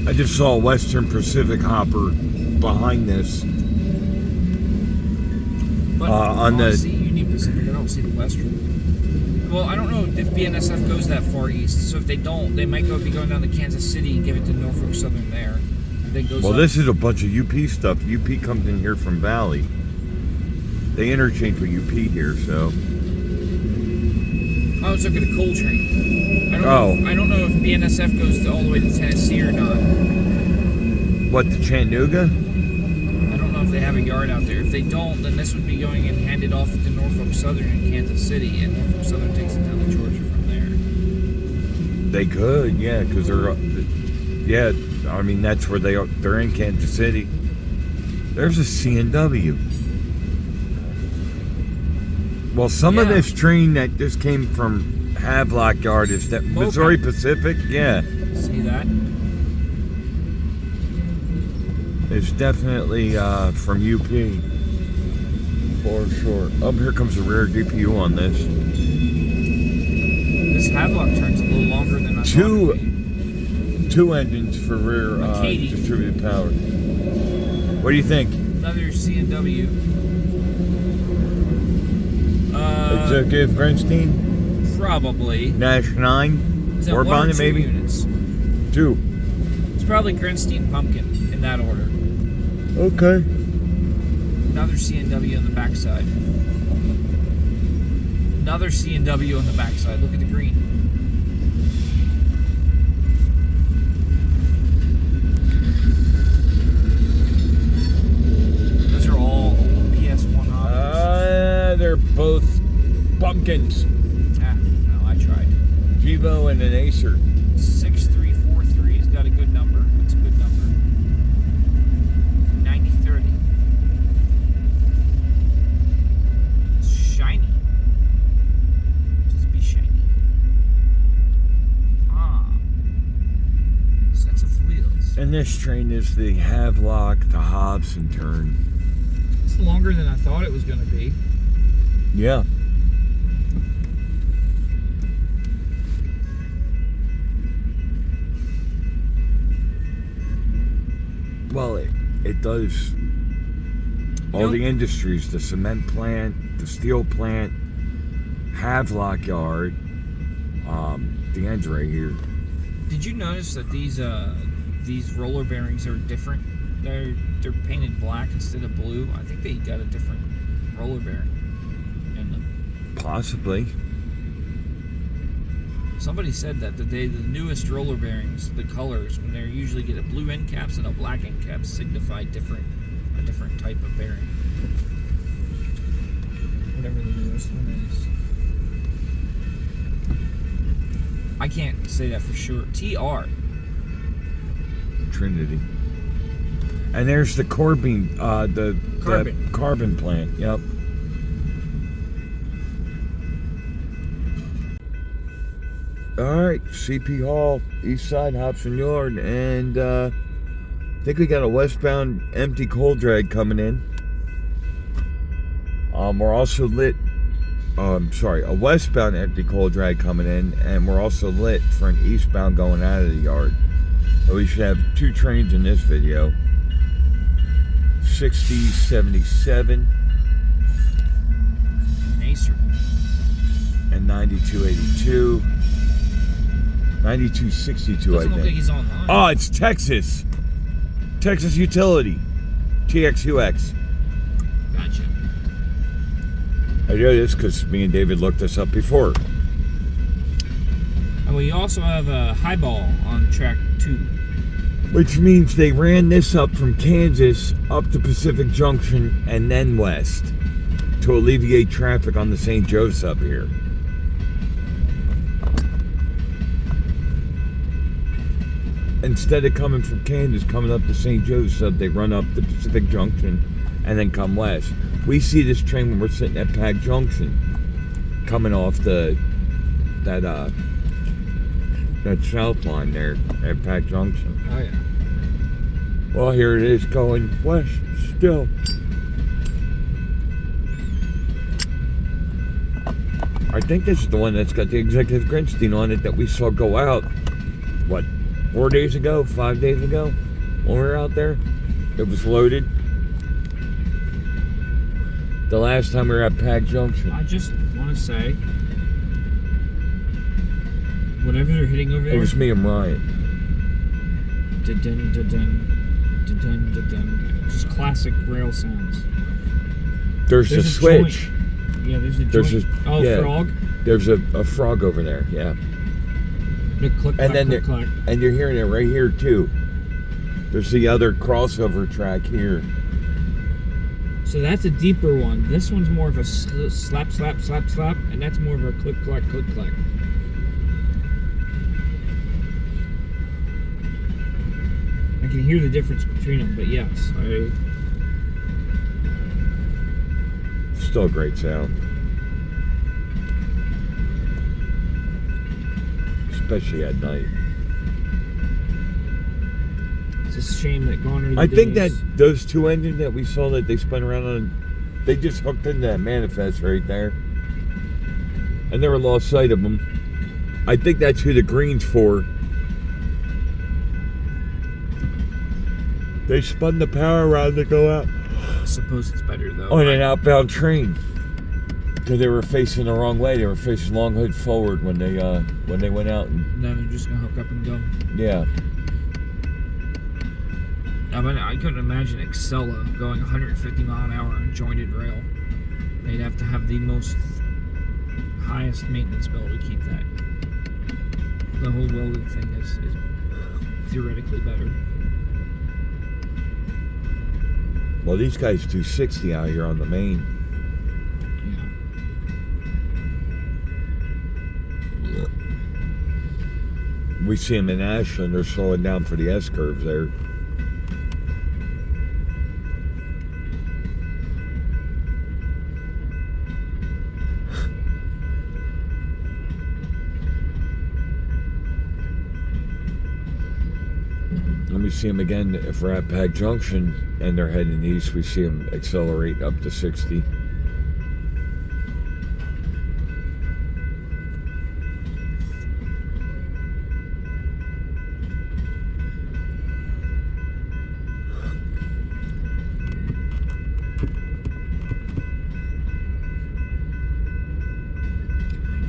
[SPEAKER 1] I just saw a Western Pacific hopper behind this.
[SPEAKER 2] But
[SPEAKER 1] on
[SPEAKER 2] I
[SPEAKER 1] the
[SPEAKER 2] see Union Pacific. I don't see the Western. Well, I don't know if BNSF goes that far east. So if they don't, they might be going down to Kansas City and give it to Norfolk Southern there. And then goes up.
[SPEAKER 1] This is a bunch of UP stuff. UP comes in here from Valley. They interchange with UP here, so.
[SPEAKER 2] I was looking at a coal train. I don't know if BNSF goes all the way to Tennessee or not.
[SPEAKER 1] What, to Chattanooga?
[SPEAKER 2] I don't know if they have a yard out there. If they don't, then this would be going and handed off to Norfolk Southern in Kansas City, and Norfolk Southern takes it down to Georgia from there.
[SPEAKER 1] They could, yeah, because they're, yeah, I mean, that's where they're in Kansas City. There's a C&W. Well, some of this train that just came from Havelock Yard is that Missouri Pacific, yeah.
[SPEAKER 2] See that?
[SPEAKER 1] It's definitely from UP, for sure. Oh, here comes the rear DPU on this.
[SPEAKER 2] This Havelock turn's a little longer than I thought it would be.
[SPEAKER 1] Two engines for rear distributed power. What do you think?
[SPEAKER 2] Another C&W.
[SPEAKER 1] Executive Grinstein?
[SPEAKER 2] Probably.
[SPEAKER 1] Nash 9?
[SPEAKER 2] Is that
[SPEAKER 1] Or
[SPEAKER 2] one or two
[SPEAKER 1] maybe?
[SPEAKER 2] units?
[SPEAKER 1] 2.
[SPEAKER 2] It's probably Grinstein Pumpkin in that order.
[SPEAKER 1] Okay.
[SPEAKER 2] Another C&W on the backside. Another C&W on the backside. Look at the green. Those are all PS1 hoppers.
[SPEAKER 1] They're both pumpkins.
[SPEAKER 2] No, I tried.
[SPEAKER 1] Givo and an Acer.
[SPEAKER 2] 6343's got a good number. It's a good number. 9030. It's shiny. Just be shiny. Sets of wheels.
[SPEAKER 1] And this train is the Havelock to Hobson turn.
[SPEAKER 2] It's longer than I thought it was going to be.
[SPEAKER 1] Yeah. Well, it does all the industries, the cement plant, the steel plant, Havelock Yard, the end's right here.
[SPEAKER 2] Did you notice that these roller bearings are different? They're painted black instead of blue. I think they got a different roller bearing in them.
[SPEAKER 1] Possibly.
[SPEAKER 2] Somebody said that the newest roller bearings, the colors, when they usually get a blue end caps and a black end caps, signify a different type of bearing. Whatever the newest one is. I can't say that for sure. TR.
[SPEAKER 1] Trinity. And there's the Carbon plant. Yep. All right, CP Hall, East Side, Hobson Yard, and I think we got a westbound empty coal drag coming in. We're also lit. A westbound empty coal drag coming in, and we're also lit for an eastbound going out of the yard. So we should have 2 trains in this video. 6077
[SPEAKER 2] Acer.
[SPEAKER 1] and 9282. 9262,
[SPEAKER 2] Doesn't
[SPEAKER 1] I
[SPEAKER 2] look like
[SPEAKER 1] think.
[SPEAKER 2] he's online.
[SPEAKER 1] Oh, it's Texas. Texas Utility. TXUX.
[SPEAKER 2] Gotcha.
[SPEAKER 1] I know this because me and David looked this up before.
[SPEAKER 2] And we also have a highball on track 2.
[SPEAKER 1] Which means they ran this up from Kansas up to Pacific Junction and then west to alleviate traffic on the St. Joe's up here. Instead of coming from Kansas, coming up to St. Joe's sub, they run up to Pacific Junction and then come west. We see this train when we're sitting at Pack Junction, coming off that south line there at Pack Junction.
[SPEAKER 2] Oh yeah.
[SPEAKER 1] Well, here it is going west still. I think this is the one that's got the Executive Grinstein on it that we saw go out, 4 days ago, 5 days ago, when we were out there. It was loaded. The last time we were at Pack Junction.
[SPEAKER 2] I just want to say, whatever they're hitting over there.
[SPEAKER 1] It was me and Ryan.
[SPEAKER 2] Dun, dun, dun, dun, dun, dun. Just classic rail sounds.
[SPEAKER 1] There's a switch.
[SPEAKER 2] Joint. Yeah, there's a joint. Frog?
[SPEAKER 1] There's a frog over there, yeah.
[SPEAKER 2] The click,
[SPEAKER 1] and
[SPEAKER 2] clack,
[SPEAKER 1] then
[SPEAKER 2] click, clack.
[SPEAKER 1] And you're hearing it right here too. There's the other crossover track here.
[SPEAKER 2] So that's a deeper one. This one's more of a slap, slap, slap, slap, and that's more of a click, clack, click, clack. I can hear the difference between them, but yes,
[SPEAKER 1] Still a great sound. Especially at night.
[SPEAKER 2] It's a shame that gone are the
[SPEAKER 1] I think
[SPEAKER 2] days.
[SPEAKER 1] that those two engines that we saw that they spun around on, they just hooked into that manifest right there. I never lost sight of them. I think that's who the green's for. They spun the power around to go out.
[SPEAKER 2] I suppose it's better though.
[SPEAKER 1] On an outbound train. Because they were facing the wrong way. They were facing long hood forward when they went out. And
[SPEAKER 2] now they're just gonna hook up and go.
[SPEAKER 1] Yeah.
[SPEAKER 2] I couldn't imagine Excella going 150 mile an hour on jointed rail. They'd have to have the most highest maintenance bill to keep that. The whole welded thing is theoretically better.
[SPEAKER 1] Well, these guys do 60 out here on the main.
[SPEAKER 2] Yeah.
[SPEAKER 1] We see them in Ashland. They're slowing down for the S-curves there. Let me see them again. If we're at Pack Junction and they're heading east, we see them accelerate up to 60.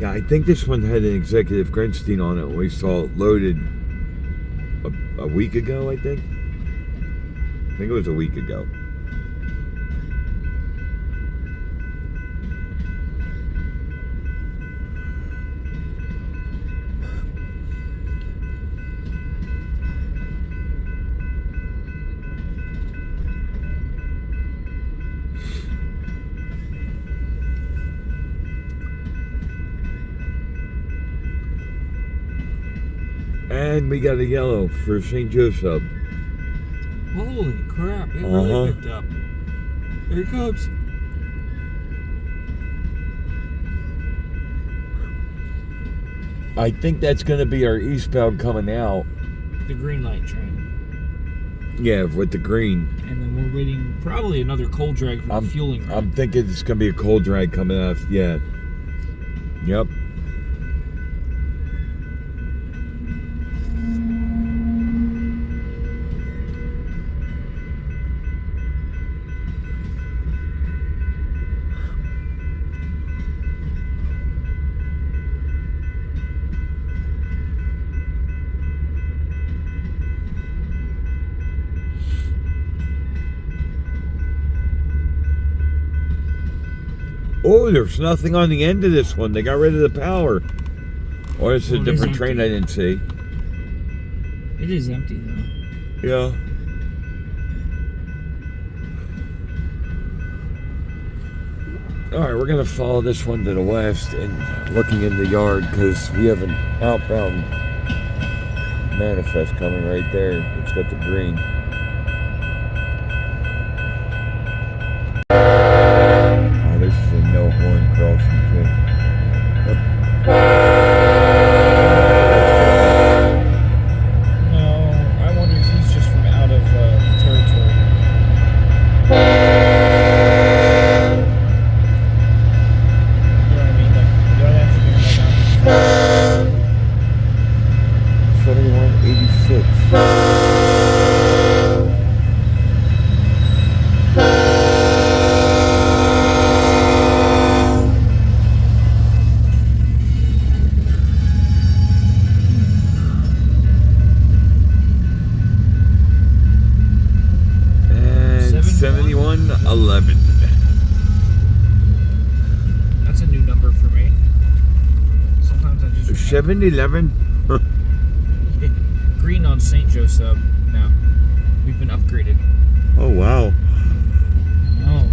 [SPEAKER 1] Yeah, I think this one had an executive Grinstein on it. We saw it loaded a week ago, I think. I think it was a week ago. And we got a yellow for St. Joseph.
[SPEAKER 2] Holy crap, it really picked up. Here it comes.
[SPEAKER 1] I think that's going to be our eastbound coming out.
[SPEAKER 2] The green light train.
[SPEAKER 1] Yeah, with the green.
[SPEAKER 2] And then we're waiting probably another cold drag for the fueling run.
[SPEAKER 1] I'm thinking it's going to be a cold drag coming out. Yeah. Yep. Oh, there's nothing on the end of this one. They got rid of the power. Or it's a different train I didn't see.
[SPEAKER 2] It is empty though.
[SPEAKER 1] Yeah. Alright, we're going to follow this one to the west and looking in the yard because we have an outbound manifest coming right there. It's got the green. This is a no horn crossing too.
[SPEAKER 2] No, I wonder if he's just from out of territory. You know what I mean? Like, you don't have to be like
[SPEAKER 1] 7186. 11.
[SPEAKER 2] That's a new number for me. Sometimes I just
[SPEAKER 1] 7-Eleven?
[SPEAKER 2] green on St. Joe sub now. We've been upgraded.
[SPEAKER 1] Oh, wow.
[SPEAKER 2] Oh.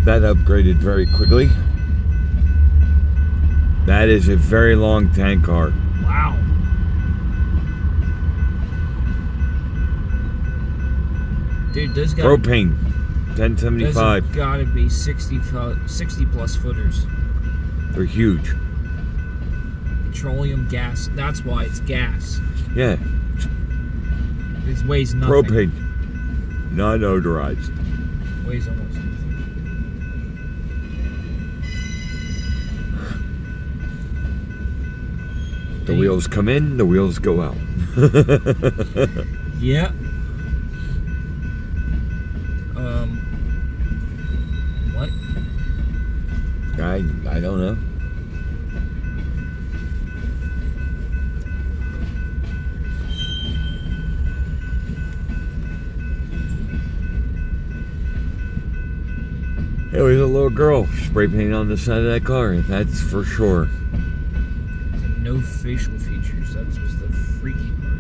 [SPEAKER 1] That upgraded very quickly. That is a very long tank car.
[SPEAKER 2] Wow. Dude, those got
[SPEAKER 1] Propane. 1075.
[SPEAKER 2] Those gotta be 60 plus footers.
[SPEAKER 1] They're huge.
[SPEAKER 2] Petroleum gas. That's why it's gas.
[SPEAKER 1] Yeah.
[SPEAKER 2] It weighs nothing.
[SPEAKER 1] Propane. Non odorized.
[SPEAKER 2] Weighs almost nothing.
[SPEAKER 1] The wheels come in, the wheels go out.
[SPEAKER 2] Yeah. What?
[SPEAKER 1] I don't know. There was a little girl spray painting on the side of that car, that's for sure.
[SPEAKER 2] No facial features. That was the freaky part.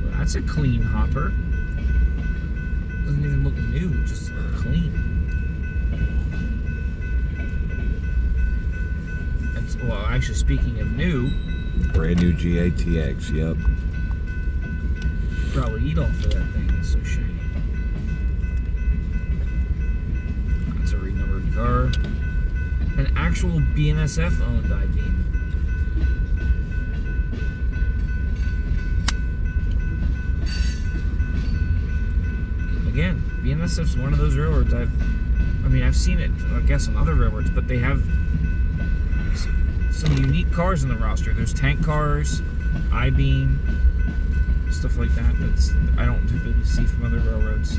[SPEAKER 2] Well, that's a clean hopper. Doesn't even look new, just clean. Well, actually, speaking of new,
[SPEAKER 1] Brand new GATX, yep.
[SPEAKER 2] probably eat off of that thing. It's so shiny. That's a renumbered car. An actual BNSF owned I-beam. Again, BNSF's one of those railroads I've seen it, I guess, on other railroads, but they have some unique cars in the roster. There's tank cars, I-beam, stuff like that. That's I don't typically see from other railroads.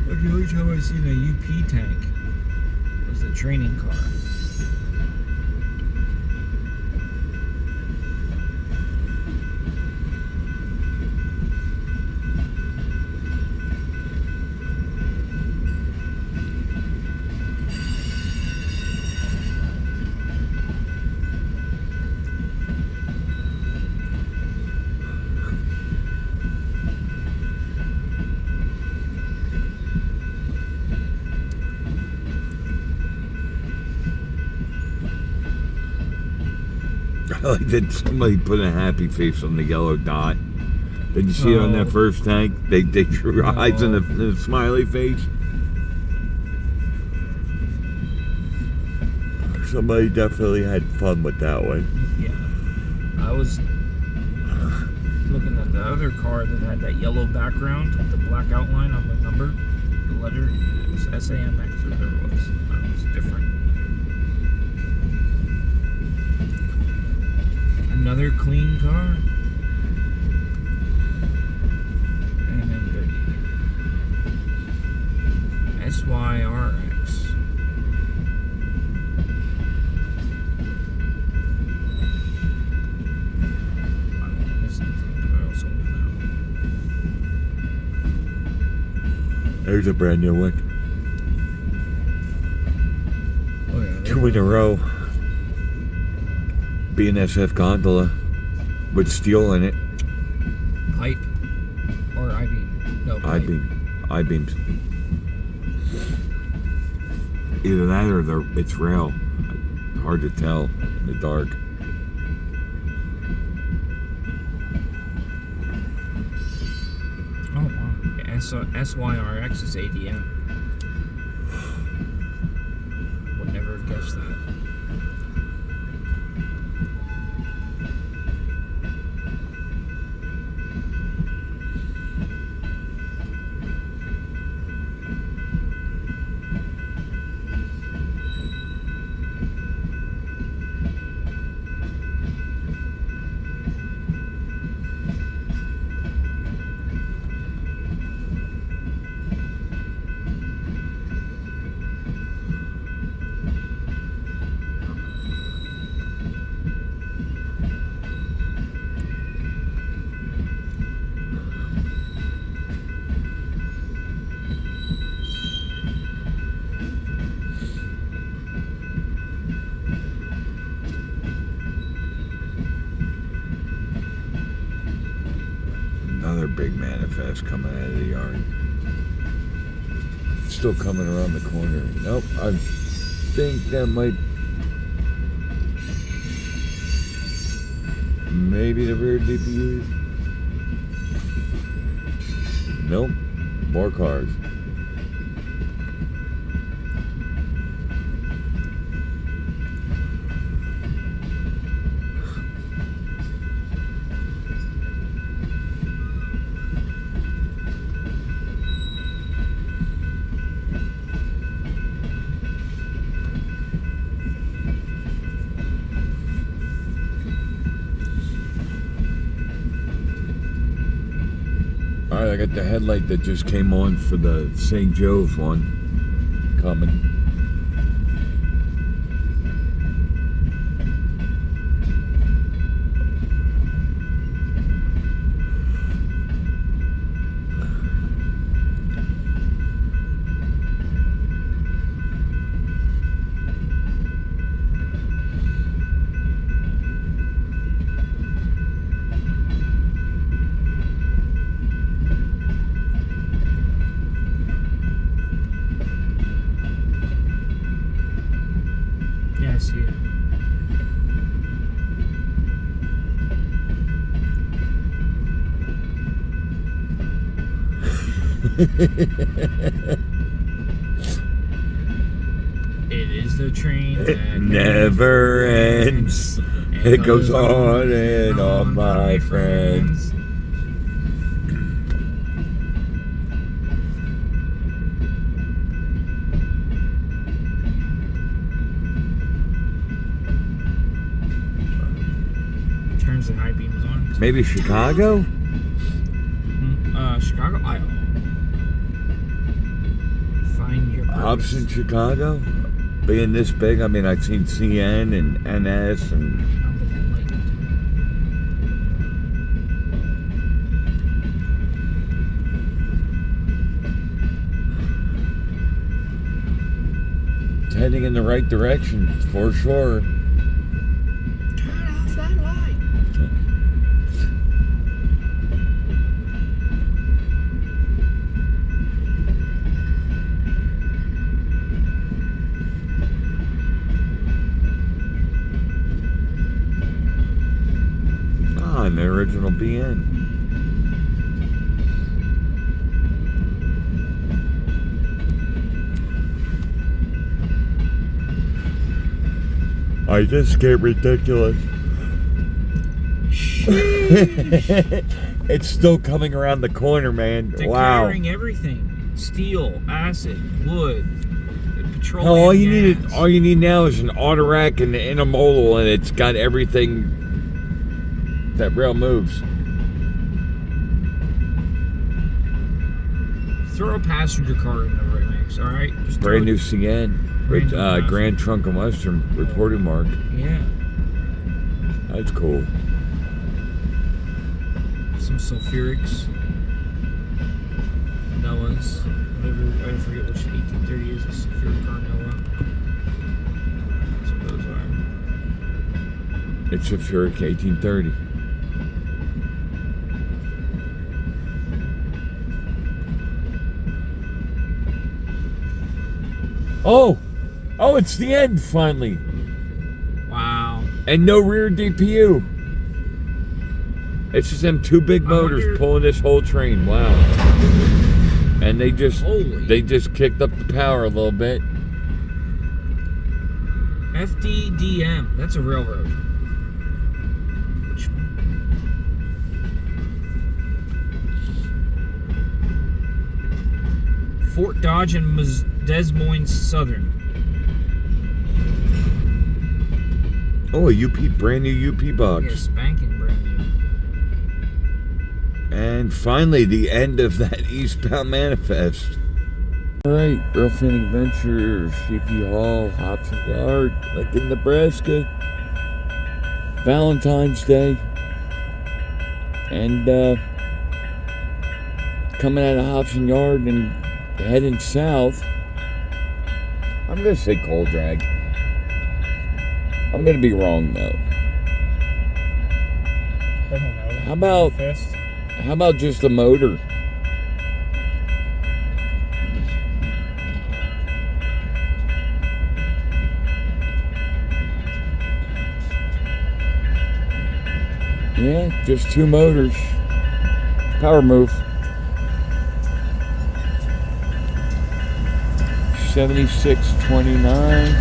[SPEAKER 2] Like the only time I've seen a UP tank was the training car.
[SPEAKER 1] I like that somebody put a happy face on the yellow dot. Did you see it on that first tank? They drew eyes in the smiley face. Somebody definitely had fun with that one.
[SPEAKER 2] Yeah. I was looking at the other car that had that yellow background with the black outline on the number. The letter was SAMX or whatever it was. That was different. Another clean car. And then SYRX.
[SPEAKER 1] There's a brand new one.
[SPEAKER 2] Oh yeah.
[SPEAKER 1] 2 in a row. BNSF gondola with steel in it.
[SPEAKER 2] Pipe or I-beam? No, pipe.
[SPEAKER 1] I-beams. Either that or it's rail. Hard to tell in the dark.
[SPEAKER 2] Oh wow. SYRX is ADM. Would never have guessed that.
[SPEAKER 1] another big manifest coming out of the yard. Still coming around the corner. Nope, I think that might... Maybe the rear DPU. Nope, more cars. Alright, I got the headlight that just came on for the St. Joe's one coming.
[SPEAKER 2] Yeah, I see it. It is the train that
[SPEAKER 1] Never ends. It goes on and on, my friends.
[SPEAKER 2] Turns the high beams on.
[SPEAKER 1] Maybe Chicago?
[SPEAKER 2] Chicago, Iowa. Find your purpose.
[SPEAKER 1] Hobson, Chicago? Being this big, I mean, I've seen CN and NS and... It's heading in the right direction, for sure.
[SPEAKER 2] Turn off that light.
[SPEAKER 1] Ah, an original BN. I just get ridiculous. It's still coming around the corner, man.
[SPEAKER 2] They're
[SPEAKER 1] Wow.
[SPEAKER 2] carrying everything: steel, acid, wood, petroleum.
[SPEAKER 1] Hell, all
[SPEAKER 2] gas.
[SPEAKER 1] you need now is an auto rack and an intermodal, and it's got everything that rail moves.
[SPEAKER 2] Throw a passenger car in the right mix, all right? Just
[SPEAKER 1] Brand
[SPEAKER 2] throw
[SPEAKER 1] new CN with
[SPEAKER 2] Brand new
[SPEAKER 1] Grand Trunk and Western reporting mark.
[SPEAKER 2] Yeah.
[SPEAKER 1] That's cool.
[SPEAKER 2] Some sulfurics. Noahs. Whatever, I forget which 1830 is. A sulfuric car Noah. That's what those are.
[SPEAKER 1] It's a Furyk 1830. Oh! Oh, it's the end, finally.
[SPEAKER 2] Wow.
[SPEAKER 1] And no rear DPU. It's just them two big motors pulling this whole train. Wow. And they just kicked up the power a little bit.
[SPEAKER 2] FDDM. That's a railroad. Which one? Fort Dodge and Des Moines Southern.
[SPEAKER 1] Oh, a UP, brand new UP box.
[SPEAKER 2] Yeah, spanking brand new.
[SPEAKER 1] And finally, the end of that eastbound manifest. All right, Real Fan Adventures, CP Hall, Hobson Yard, Lincoln, Nebraska. Valentine's Day. And coming out of Hobson Yard and heading south. I'm going to say cold drag. I'm going to be wrong, though.
[SPEAKER 2] I don't know.
[SPEAKER 1] How about... How about just the motor? Yeah, just 2 motors. Power move. 7629.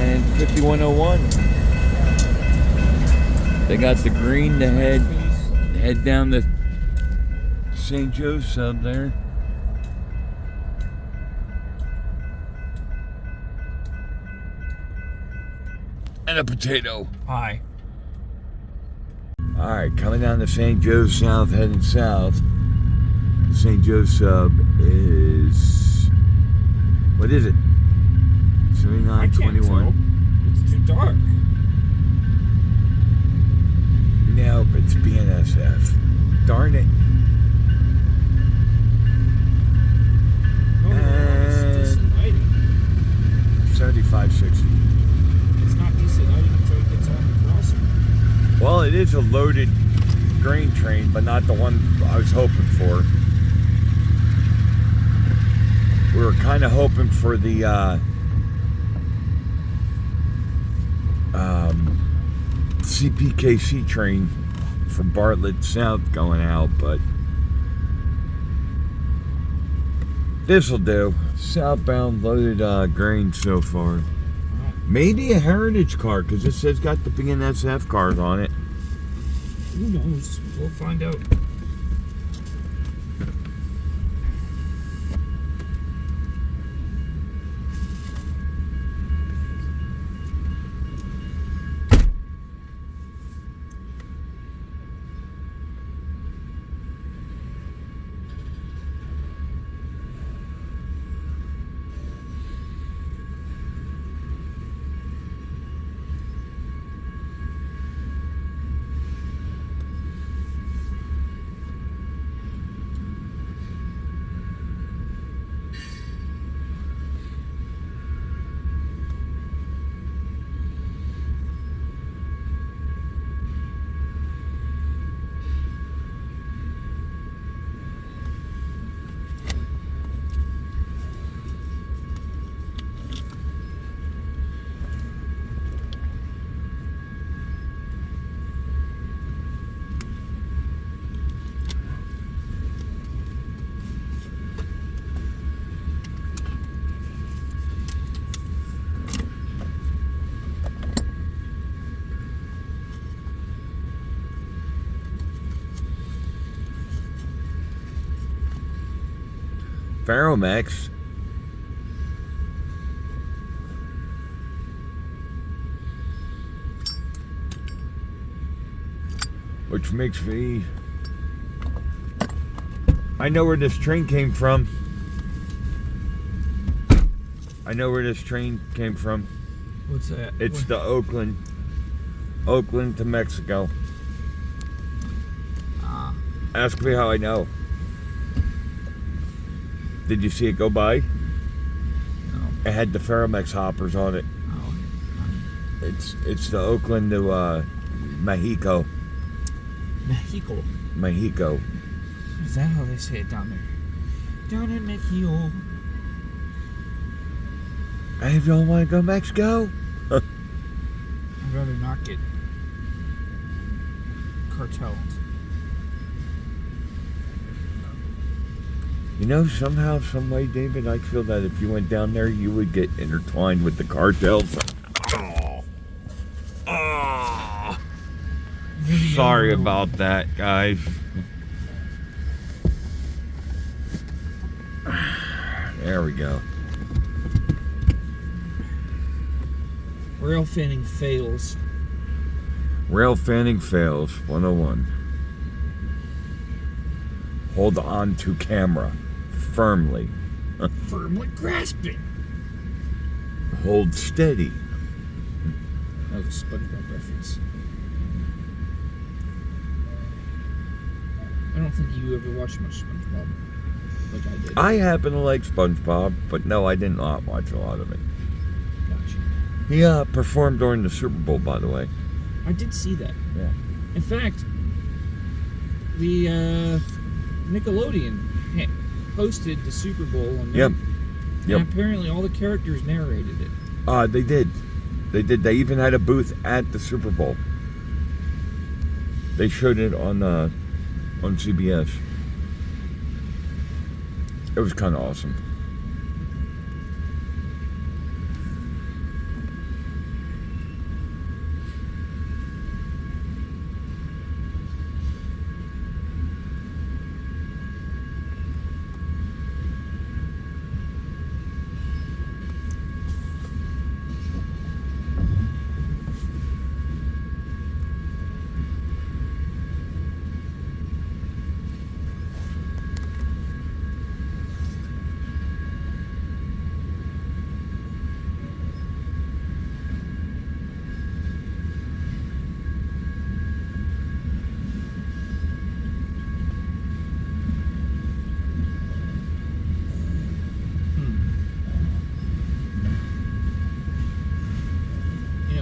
[SPEAKER 1] And 5101. They got the green to head down the St. Joe's sub there. And a potato.
[SPEAKER 2] Hi.
[SPEAKER 1] Alright, coming down to St. Joe's South, heading south. The St. Joe's sub is, what is it? 7921.
[SPEAKER 2] It's too dark.
[SPEAKER 1] Nope, it's BNSF. Darn it.
[SPEAKER 2] Oh, it's decent lighting.
[SPEAKER 1] 7560.
[SPEAKER 2] It's not decent lighting until it gets on the crossing.
[SPEAKER 1] Well, it is a loaded grain train, but not the one I was hoping for. We were kind of hoping for the CPKC train from Bartlett South going out, but this will do. Southbound loaded grain so far. Maybe a heritage car, because it says got the BNSF cars on it.
[SPEAKER 2] Who knows? We'll find out.
[SPEAKER 1] Ferromex. Which makes me... I know where this train came from. I know where this train came from.
[SPEAKER 2] What's that?
[SPEAKER 1] It's the Oakland to Mexico. Ask me how I know. Did you see it go by?
[SPEAKER 2] No.
[SPEAKER 1] It had the Ferromex hoppers on it.
[SPEAKER 2] Oh.
[SPEAKER 1] It's the Oakland to Mexico. Mexico.
[SPEAKER 2] Is that how they say it down there? Down in Mexico.
[SPEAKER 1] Hey, if you don't want to go to Mexico?
[SPEAKER 2] I'd rather not get cartelled.
[SPEAKER 1] You know, somehow, some way, David, I feel that if you went down there, you would get intertwined with the cartels. Oh. Sorry about that, guys. There we go.
[SPEAKER 2] Rail fanning fails.
[SPEAKER 1] Rail fanning fails, 101. Hold on to camera firmly.
[SPEAKER 2] Firmly grasping.
[SPEAKER 1] Hold steady.
[SPEAKER 2] That was a SpongeBob reference. I don't think you ever watched much SpongeBob like I did.
[SPEAKER 1] I happen to like SpongeBob, but no, I did not watch a lot of it.
[SPEAKER 2] Gotcha.
[SPEAKER 1] He performed during the Super Bowl, by the way.
[SPEAKER 2] I did see that.
[SPEAKER 1] Yeah.
[SPEAKER 2] In fact, the Nickelodeon hosted the Super Bowl. And
[SPEAKER 1] Yep.
[SPEAKER 2] And apparently all the characters narrated it.
[SPEAKER 1] They did. They did. They even had a booth at the Super Bowl. They showed it on CBS. It was kind of awesome.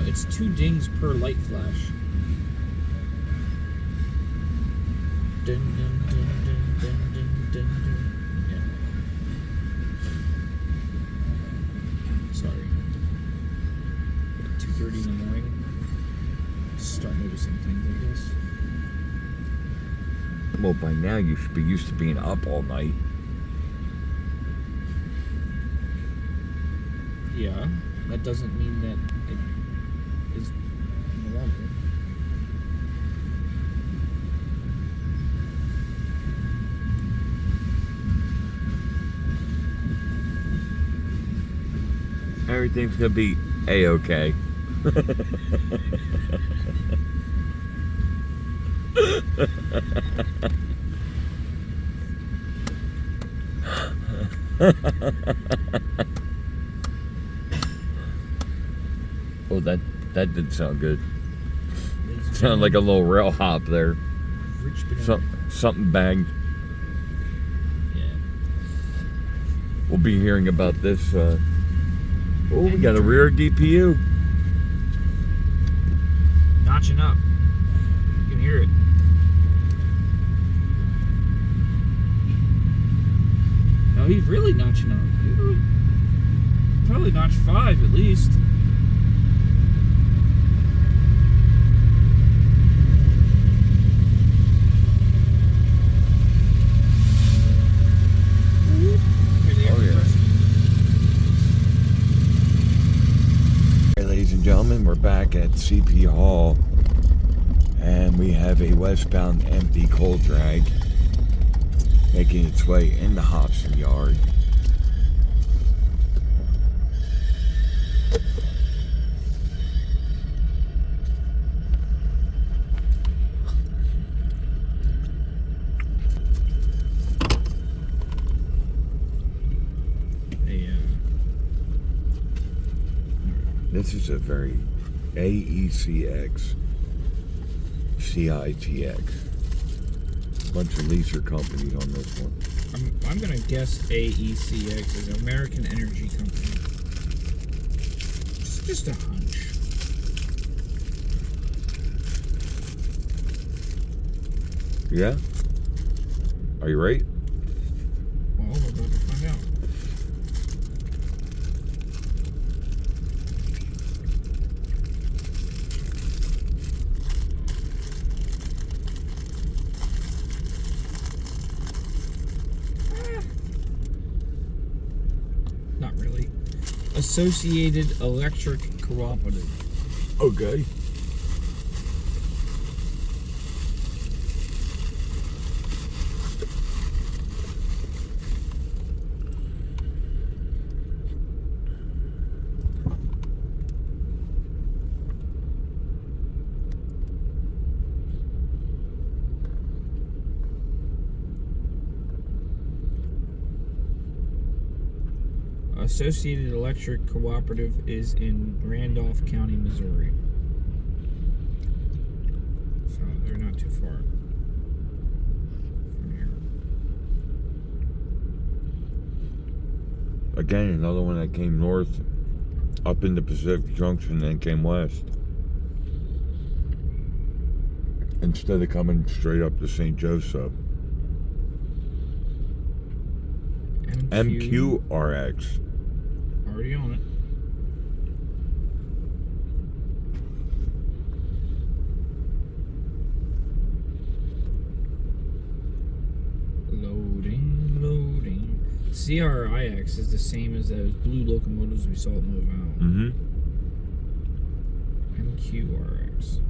[SPEAKER 2] It's 2 dings per light flash. Dun, dun, dun, dun, dun, dun, dun, dun. Yeah. Sorry. At 2:30 in the morning. Start noticing things, I guess.
[SPEAKER 1] Well, by now you should be used to being up all night.
[SPEAKER 2] Yeah, that doesn't mean that it is normal.
[SPEAKER 1] Everything's gonna be A-okay. Oh, that did sound good. Sounded like a little rail hop there. Something banged.
[SPEAKER 2] Yeah.
[SPEAKER 1] We'll be hearing about this. We got a rear DPU.
[SPEAKER 2] Notching up. You can hear it. No, he's really notching up. Probably notch 5 at least.
[SPEAKER 1] Ladies and gentlemen, we're back at CP Hall, and we have a westbound empty coal drag making its way into Hobson Yard. This is a very AECX CITX. Bunch of leaser companies on this one.
[SPEAKER 2] I'm gonna guess AECX is American Energy Company. Just a hunch.
[SPEAKER 1] Yeah? Are you right?
[SPEAKER 2] Well, we're about to find out. Not really. Associated Electric Cooperative.
[SPEAKER 1] Okay.
[SPEAKER 2] Associated Electric Cooperative is in Randolph County, Missouri. So they're not too far from here.
[SPEAKER 1] Again, another one that came north, up into Pacific Junction, then came west. instead of coming straight up to St. Joseph. MQRX.
[SPEAKER 2] Already on it. Loading. CRIX is the same as those blue locomotives we saw at Move Out.
[SPEAKER 1] Mm-hmm.
[SPEAKER 2] MQRX.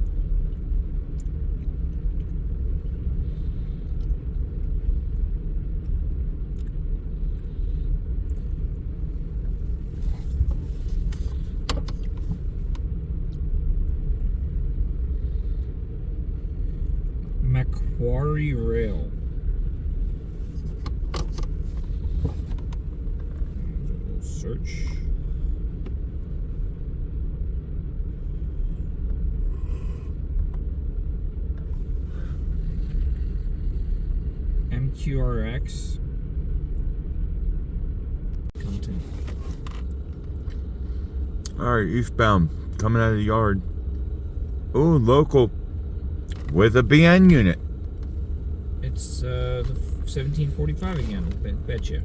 [SPEAKER 2] Macquarie Rail. Search. MQRX. Content.
[SPEAKER 1] Alright, eastbound. Coming out of the yard. Ooh, local. With a BN unit.
[SPEAKER 2] It's the 1745 again, I bet you.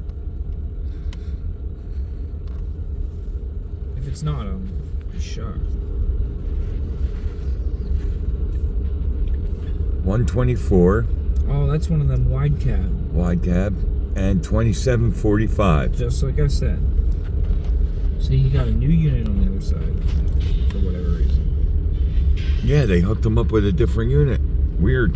[SPEAKER 2] If it's not, I'm just shocked.
[SPEAKER 1] 124.
[SPEAKER 2] Oh, that's one of them wide cab.
[SPEAKER 1] Wide cab. And 2745.
[SPEAKER 2] Just like I said. See, you got a new unit on the other side. For whatever reason.
[SPEAKER 1] Yeah, they hooked them up with a different unit. Weird.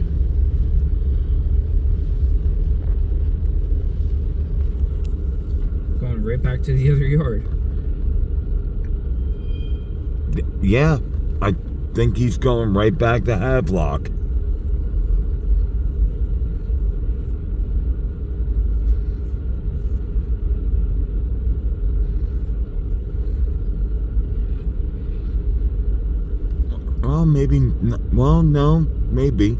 [SPEAKER 2] Going right back to the other yard.
[SPEAKER 1] Yeah, I think he's going right back to Havelock. Well, maybe. Well, no, maybe.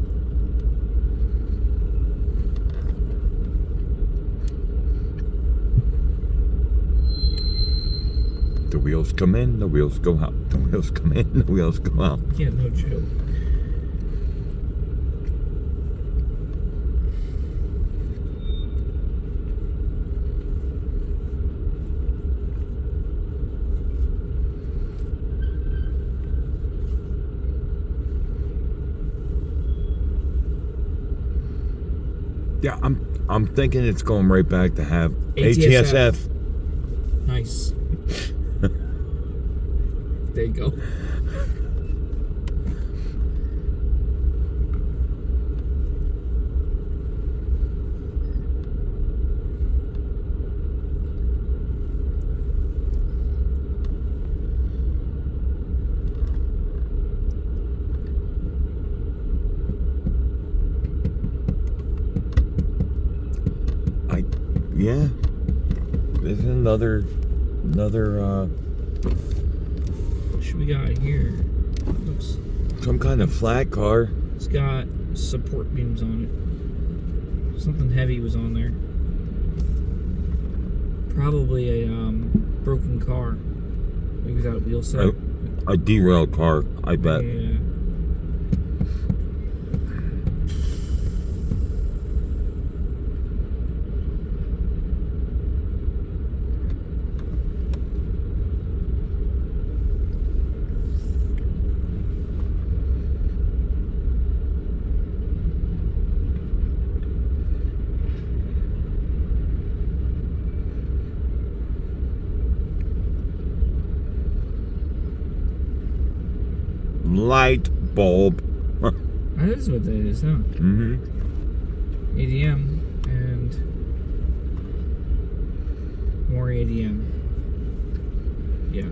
[SPEAKER 1] The wheels come in, the wheels go out. The wheels come in, the wheels go out.
[SPEAKER 2] Yeah, no joke.
[SPEAKER 1] Yeah, I'm thinking it's going right back to have
[SPEAKER 2] ATSF.
[SPEAKER 1] ATSF.
[SPEAKER 2] Nice. There you go.
[SPEAKER 1] Yeah. There's another
[SPEAKER 2] What should we got here? Looks,
[SPEAKER 1] some kind of flat car.
[SPEAKER 2] it's got support beams on it. Something heavy was on there. Probably a broken car. Maybe without a wheel set.
[SPEAKER 1] A derailed car, I bet.
[SPEAKER 2] Yeah.
[SPEAKER 1] Light bulb.
[SPEAKER 2] That is what that is, huh?
[SPEAKER 1] Mm-hmm.
[SPEAKER 2] ADM and more ADM. Yeah.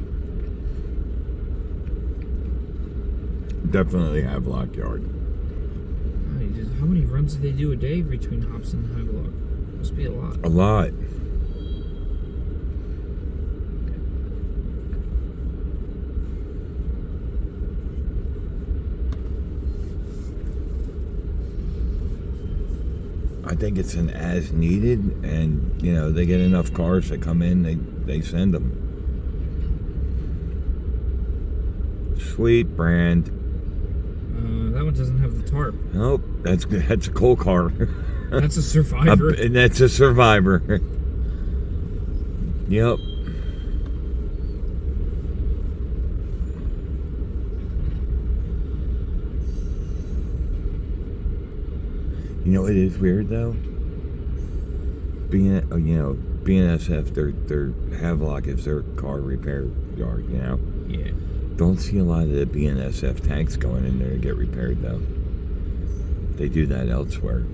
[SPEAKER 1] Definitely Havelock Yard.
[SPEAKER 2] How many runs do they do a day between Hobson and Havelock? Must be a lot.
[SPEAKER 1] A lot. I think it's an as needed, and you know they get enough cars that come in, they send them. Sweet brand.
[SPEAKER 2] That one it doesn't have the tarp.
[SPEAKER 1] Nope, that's a coal car.
[SPEAKER 2] That's a Survivor.
[SPEAKER 1] And that's a Survivor. Yep. You know, it is weird though. BNSF, their Havelock is their car repair yard. You know.
[SPEAKER 2] Yeah.
[SPEAKER 1] Don't see a lot of the BNSF tanks going in there to get repaired though. They do that elsewhere.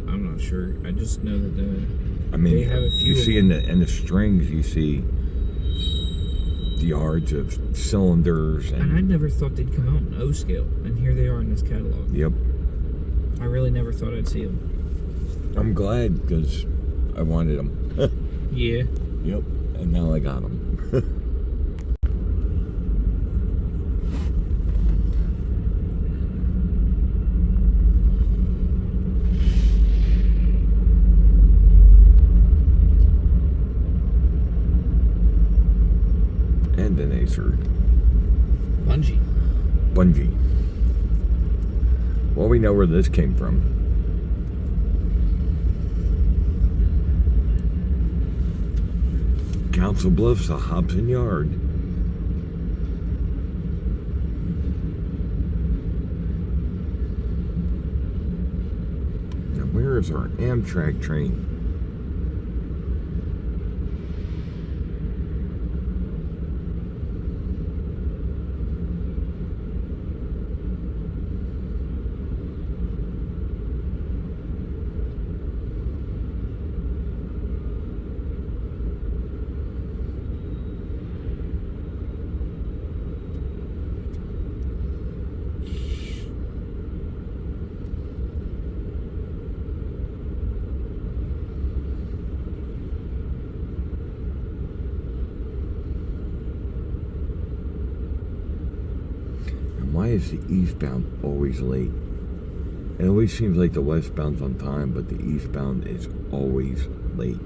[SPEAKER 2] I'm not sure. I just know that
[SPEAKER 1] they
[SPEAKER 2] have a few.
[SPEAKER 1] You see in the strings, you see the yards of cylinders,
[SPEAKER 2] and I never thought they'd come out in O scale, and here they are in this catalog.
[SPEAKER 1] Yep.
[SPEAKER 2] I really never thought I'd see them.
[SPEAKER 1] I'm glad because I wanted them.
[SPEAKER 2] Yeah.
[SPEAKER 1] Yep. And now I got them. And an Acer. Bungee. Well, we know where this came from. Council Bluffs, the Hobson Yard. Now, where is our Amtrak train? Why is the eastbound always late? It always seems like the westbound's on time, but the eastbound is always late.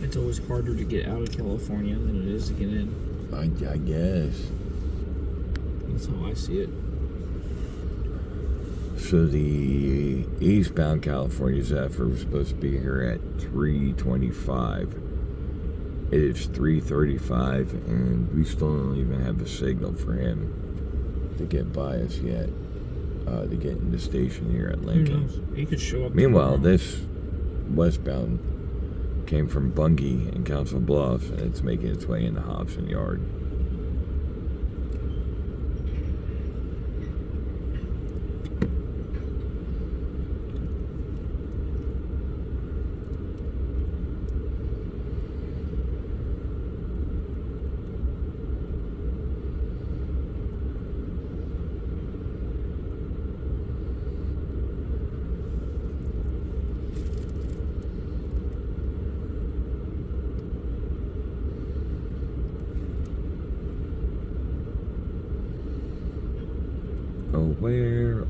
[SPEAKER 2] It's always harder to get out of California than it is to get in.
[SPEAKER 1] I guess.
[SPEAKER 2] That's how I see it.
[SPEAKER 1] So the eastbound California Zephyr was supposed to be here at 3:25. It is 3:35, and we still don't even have a signal for him to get by us yet, to get in the station here at Lincoln.
[SPEAKER 2] Who knows? He could show up.
[SPEAKER 1] Meanwhile,
[SPEAKER 2] tomorrow.
[SPEAKER 1] this westbound came from Bungie and Council Bluffs, and it's making its way into Hobson Yard.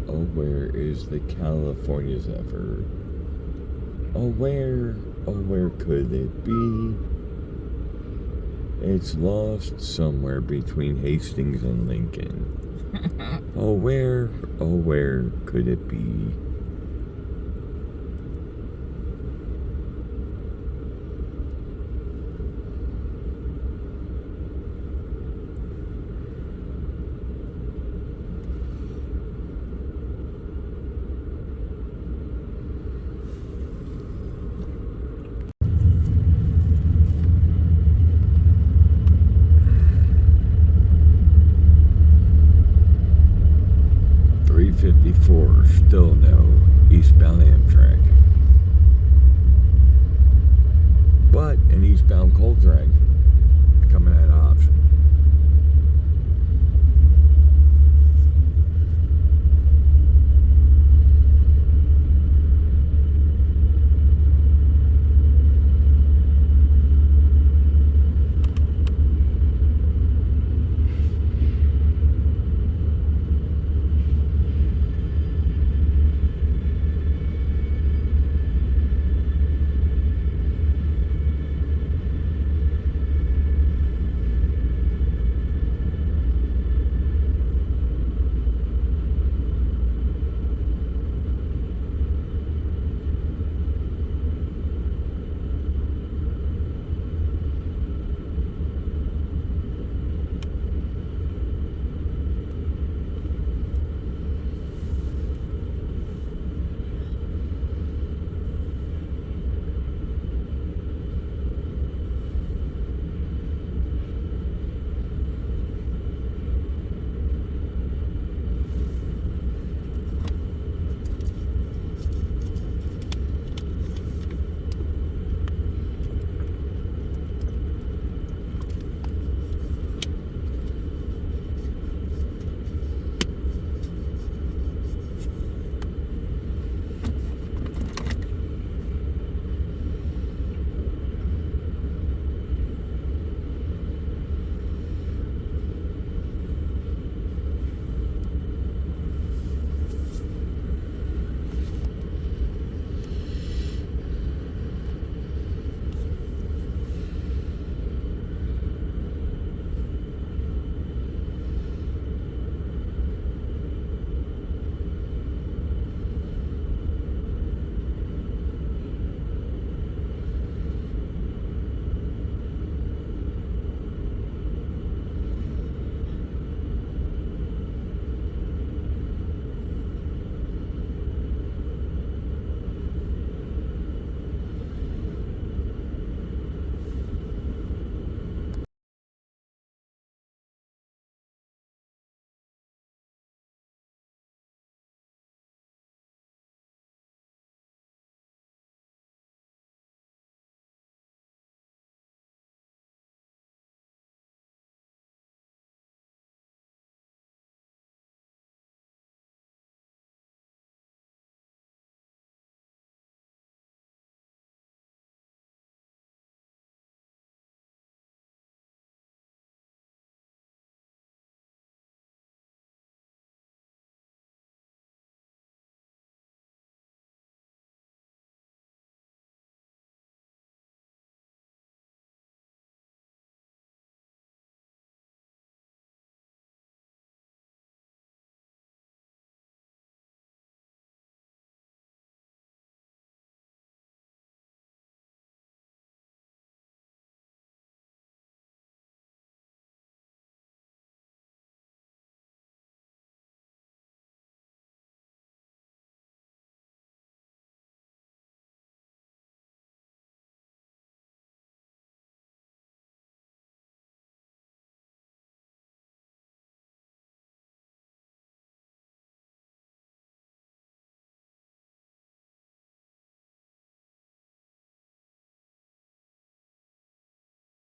[SPEAKER 1] Oh, where is the California Zephyr? Oh, where could it be? It's lost somewhere between Hastings and Lincoln. Oh, where could it be? Still no eastbound Amtrak, but an eastbound coal drag coming out of Hobson.